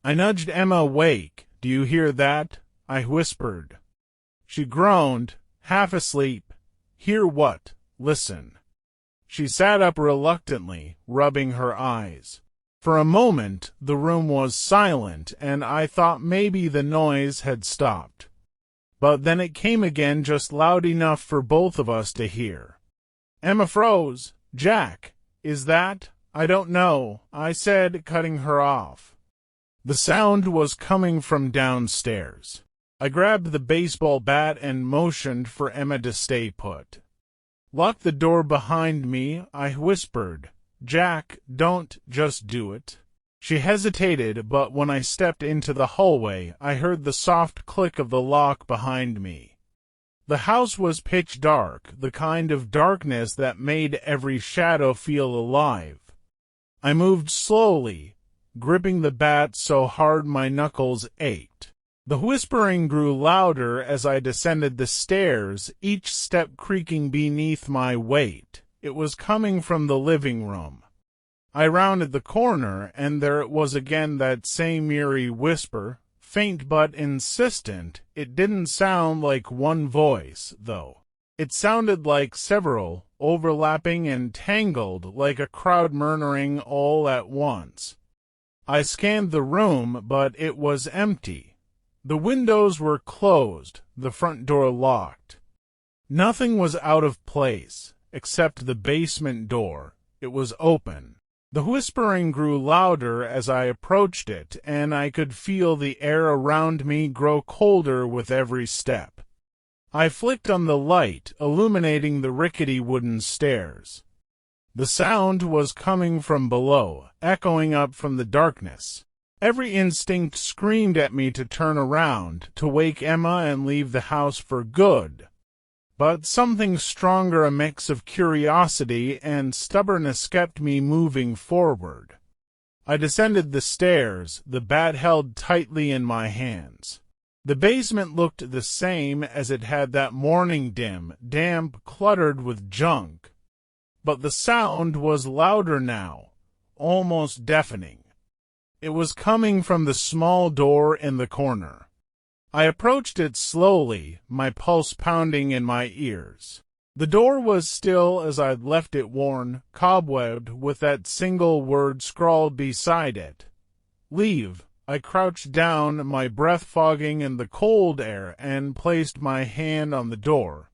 I nudged Emma awake. "Do you hear that?" I whispered. She groaned, half asleep. "Hear what?" "Listen." She sat up reluctantly, rubbing her eyes. For a moment, the room was silent, and I thought maybe the noise had stopped. But then it came again, just loud enough for both of us to hear. Emma froze. "Jack, is that?" "I don't know," I said, cutting her off. The sound was coming from downstairs. I grabbed the baseball bat and motioned for Emma to stay put. "Lock the door behind me," I whispered. "Jack, don't just do it." She hesitated, but when I stepped into the hallway, I heard the soft click of the lock behind me. The house was pitch dark, the kind of darkness that made every shadow feel alive. I moved slowly, gripping the bat so hard my knuckles ached. The whispering grew louder as I descended the stairs, each step creaking beneath my weight. It was coming from the living room. I rounded the corner, and there it was again, that same eerie whisper, faint but insistent. It didn't sound like one voice, though. It sounded like several, overlapping and tangled, like a crowd murmuring all at once. I scanned the room, but it was empty. The windows were closed, the front door locked. Nothing was out of place, except the basement door. It was open. The whispering grew louder as I approached it, and I could feel the air around me grow colder with every step. I flicked on the light, illuminating the rickety wooden stairs. The sound was coming from below, echoing up from the darkness. Every instinct screamed at me to turn around, to wake Emma and leave the house for good. But something stronger, a mix of curiosity and stubbornness, kept me moving forward. I descended the stairs, the bat held tightly in my hands. The basement looked the same as it had that morning, dim, damp, cluttered with junk. But the sound was louder now, almost deafening. It was coming from the small door in the corner. I approached it slowly, my pulse pounding in my ears. The door was still as I'd left it, worn, cobwebbed, with that single word scrawled beside it. Leave. I crouched down, my breath fogging in the cold air, and placed my hand on the door.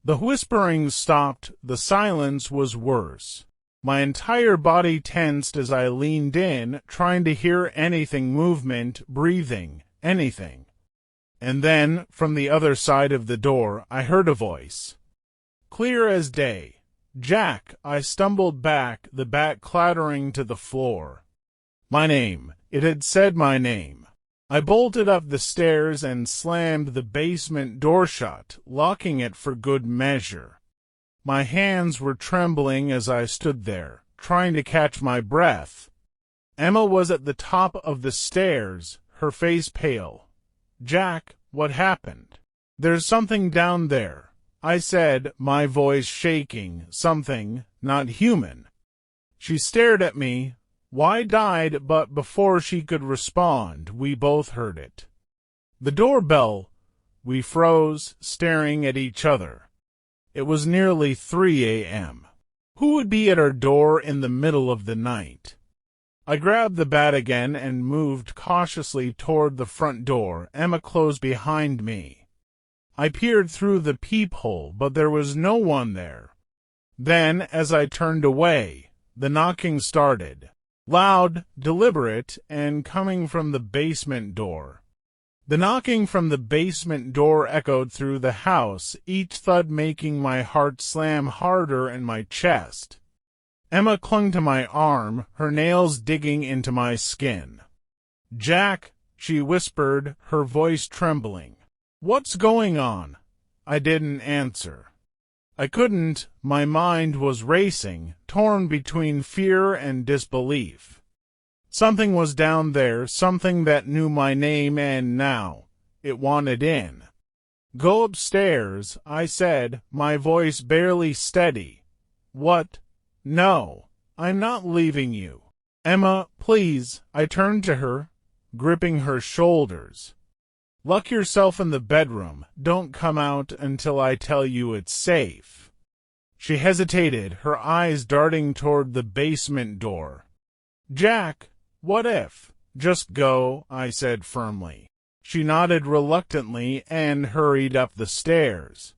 The whispering stopped. The silence was worse. My entire body tensed as I leaned in, trying to hear anything, movement, breathing, anything. And then, from the other side of the door, I heard a voice. Clear as day. Jack. I stumbled back, the bat clattering to the floor. My name. It had said my name. I bolted up the stairs and slammed the basement door shut, locking it for good measure. My hands were trembling as I stood there, trying to catch my breath. Emma was at the top of the stairs, her face pale. Jack, what happened? There's something down there, I said, my voice shaking. Something not human. She stared at me. Why died? But before she could respond, we both heard it. The doorbell. We froze, staring at each other. It was nearly 3 a.m. Who would be at our door in the middle of the night? I grabbed the bat again and moved cautiously toward the front door. Emma closed behind me. I peered through the peephole, but there was no one there. Then, as I turned away, the knocking started. Loud, deliberate, and coming from the basement door. The knocking from the basement door echoed through the house, each thud making my heart slam harder in my chest. Emma clung to my arm, her nails digging into my skin. Jack, she whispered, her voice trembling. What's going on? I didn't answer. I couldn't. My mind was racing, torn between fear and disbelief. Something was down there, something that knew my name, and now it wanted in. Go upstairs, I said, my voice barely steady. What? No, I'm not leaving you. Emma, please. I turned to her, gripping her shoulders. Lock yourself in the bedroom. Don't come out until I tell you it's safe. She hesitated, her eyes darting toward the basement door. Jack, what if? Just go, I said firmly. She nodded reluctantly and hurried up the stairs.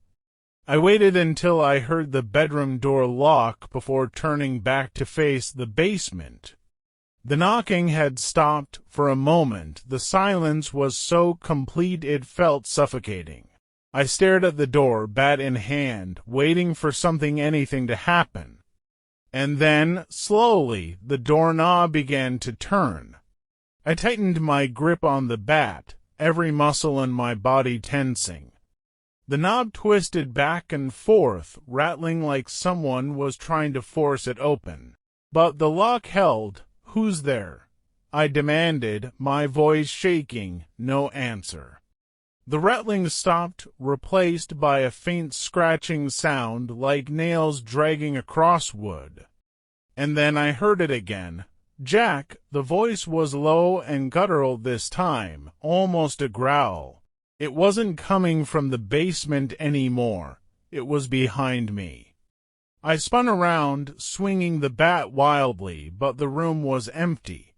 I waited until I heard the bedroom door lock before turning back to face the basement. The knocking had stopped for a moment. The silence was so complete it felt suffocating. I stared at the door, bat in hand, waiting for something, anything to happen. And then, slowly, the doorknob began to turn. I tightened my grip on the bat, every muscle in my body tensing. The knob twisted back and forth, rattling like someone was trying to force it open. But the lock held. Who's there? I demanded, my voice shaking. No answer. The rattling stopped, replaced by a faint scratching sound like nails dragging across wood. And then I heard it again. Jack, the voice was low and guttural this time, almost a growl. It wasn't coming from the basement anymore. It was behind me. I spun around, swinging the bat wildly, but the room was empty.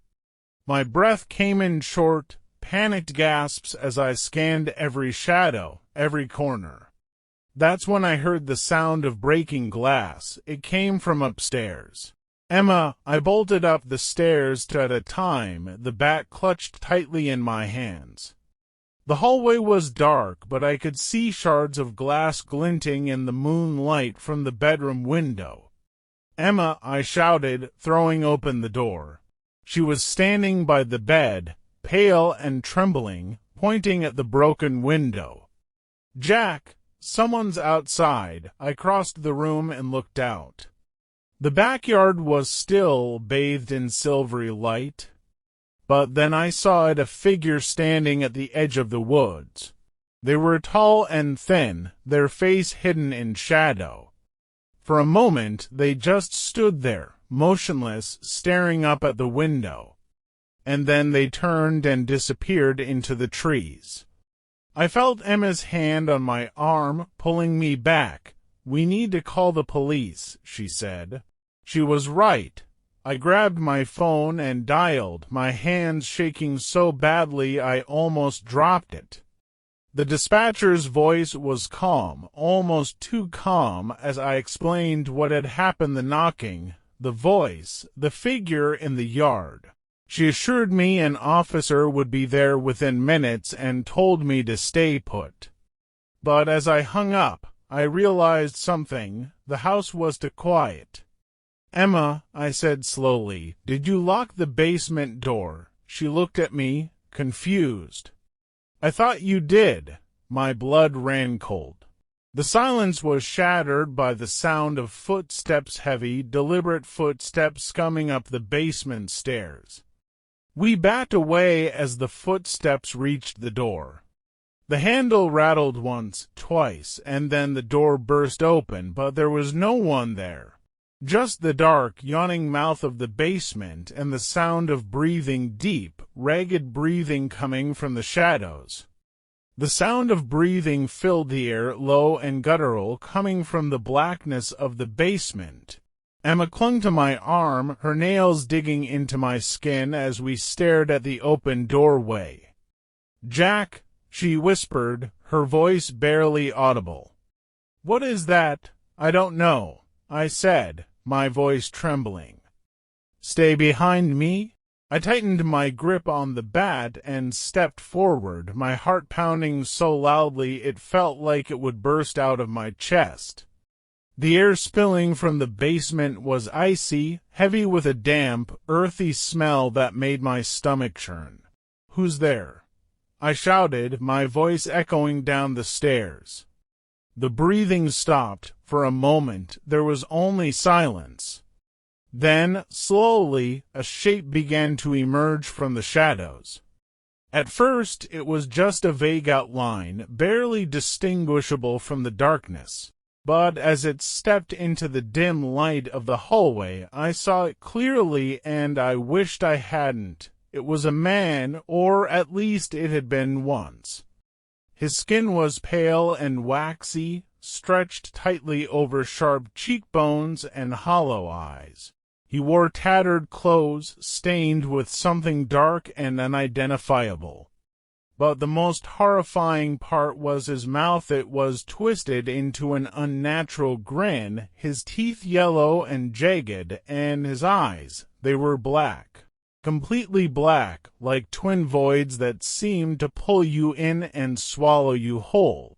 My breath came in short, panicked gasps as I scanned every shadow, every corner. That's when I heard the sound of breaking glass. It came from upstairs. Emma, I bolted up the stairs at a time, the bat clutched tightly in my hands. The hallway was dark, but I could see shards of glass glinting in the moonlight from the bedroom window. Emma, I shouted, throwing open the door. She was standing by the bed, pale and trembling, pointing at the broken window. Jack, someone's outside. I crossed the room and looked out. The backyard was still bathed in silvery light, but then I saw a figure standing at the edge of the woods. They were tall and thin, their face hidden in shadow. For a moment they just stood there, motionless, staring up at the window. And then they turned and disappeared into the trees. I felt Emma's hand on my arm, pulling me back. "We need to call the police," she said. She was right. I grabbed my phone and dialed, my hands shaking so badly I almost dropped it. The dispatcher's voice was calm, almost too calm, as I explained what had happened: the knocking, the voice, the figure in the yard. She assured me an officer would be there within minutes and told me to stay put. But as I hung up, I realized something. The house was too quiet. "Emma," I said slowly, "did you lock the basement door?" She looked at me, confused. "I thought you did." My blood ran cold. The silence was shattered by the sound of footsteps, heavy, deliberate footsteps coming up the basement stairs. We backed away as the footsteps reached the door. The handle rattled once, twice, and then the door burst open, but there was no one there. Just the dark, yawning mouth of the basement and the sound of breathing, deep, ragged breathing coming from the shadows. The sound of breathing filled the air, low and guttural, coming from the blackness of the basement. Emma clung to my arm, her nails digging into my skin as we stared at the open doorway. "Jack," she whispered, her voice barely audible. "What is that?" "I don't know," I said, my voice trembling. "Stay behind me?" I tightened my grip on the bat and stepped forward, my heart pounding so loudly it felt like it would burst out of my chest. The air spilling from the basement was icy, heavy with a damp, earthy smell that made my stomach churn. "Who's there?" I shouted, my voice echoing down the stairs. The breathing stopped. For a moment, there was only silence. Then, slowly, a shape began to emerge from the shadows. At first, it was just a vague outline, barely distinguishable from the darkness. But as it stepped into the dim light of the hallway, I saw it clearly, and I wished I hadn't. It was a man, or at least it had been once. His skin was pale and waxy, stretched tightly over sharp cheekbones and hollow eyes. He wore tattered clothes, stained with something dark and unidentifiable. But the most horrifying part was his mouth. It was twisted into an unnatural grin, his teeth yellow and jagged, and his eyes, they were black. Completely black, like twin voids that seemed to pull you in and swallow you whole.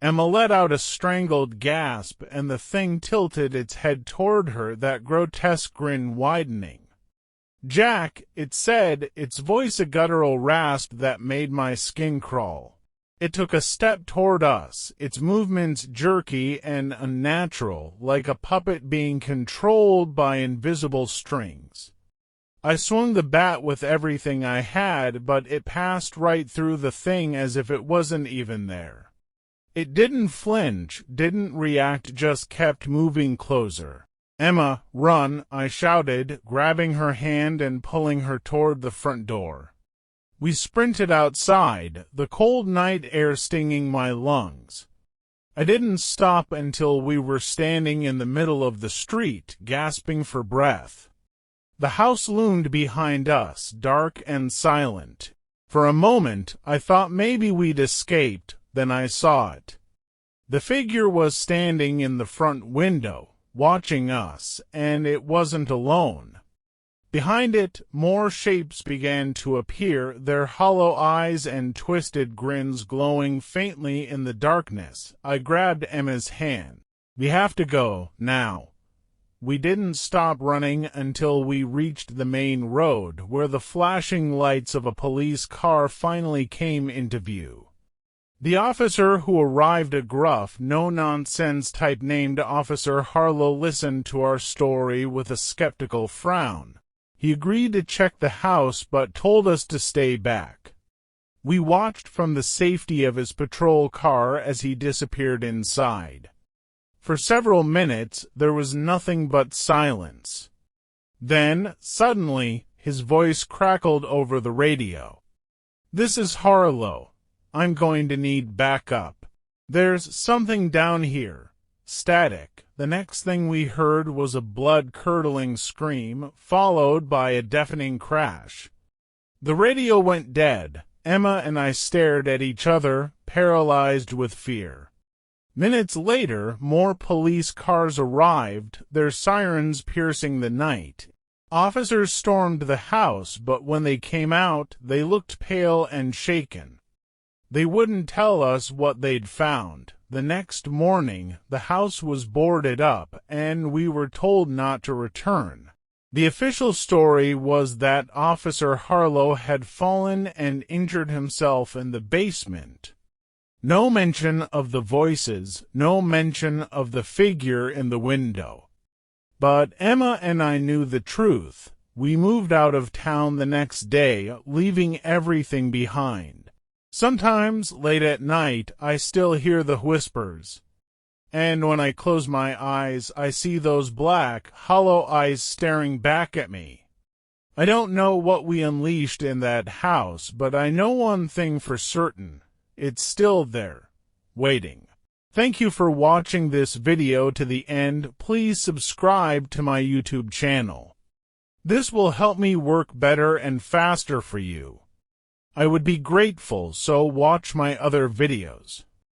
Emma let out a strangled gasp, and the thing tilted its head toward her, that grotesque grin widening. "Jack," it said, its voice a guttural rasp that made my skin crawl. It took a step toward us, its movements jerky and unnatural, like a puppet being controlled by invisible strings. I swung the bat with everything I had, but it passed right through the thing as if it wasn't even there. It didn't flinch, didn't react, just kept moving closer. "Emma, run!" I shouted, grabbing her hand and pulling her toward the front door. We sprinted outside, the cold night air stinging my lungs. I didn't stop until we were standing in the middle of the street, gasping for breath. The house loomed behind us, dark and silent. For a moment, I thought maybe we'd escaped, then I saw it. The figure was standing in the front window, watching us, and it wasn't alone. Behind it, more shapes began to appear, their hollow eyes and twisted grins glowing faintly in the darkness. I grabbed Emma's hand. "We have to go, now." We didn't stop running until we reached the main road, where the flashing lights of a police car finally came into view. The officer who arrived, a gruff, no-nonsense type named Officer Harlow, listened to our story with a skeptical frown. He agreed to check the house, but told us to stay back. We watched from the safety of his patrol car as he disappeared inside. For several minutes, there was nothing but silence. Then, suddenly, his voice crackled over the radio. "This is Harlow. I'm going to need backup. There's something down here." Static. The next thing we heard was a blood-curdling scream, followed by a deafening crash. The radio went dead. Emma and I stared at each other, paralyzed with fear. Minutes later, more police cars arrived, their sirens piercing the night. Officers stormed the house, but when they came out, they looked pale and shaken. They wouldn't tell us what they'd found. The next morning, the house was boarded up, and we were told not to return. The official story was that Officer Harlow had fallen and injured himself in the basement. No mention of the voices, no mention of the figure in the window. But Emma and I knew the truth. We moved out of town the next day, leaving everything behind. Sometimes, late at night, I still hear the whispers. And when I close my eyes, I see those black, hollow eyes staring back at me. I don't know what we unleashed in that house, but I know one thing for certain. It's still there, waiting. Thank you for watching this video to the end. Please subscribe to my YouTube channel. This will help me work better and faster for you. I would be grateful, so watch my other videos.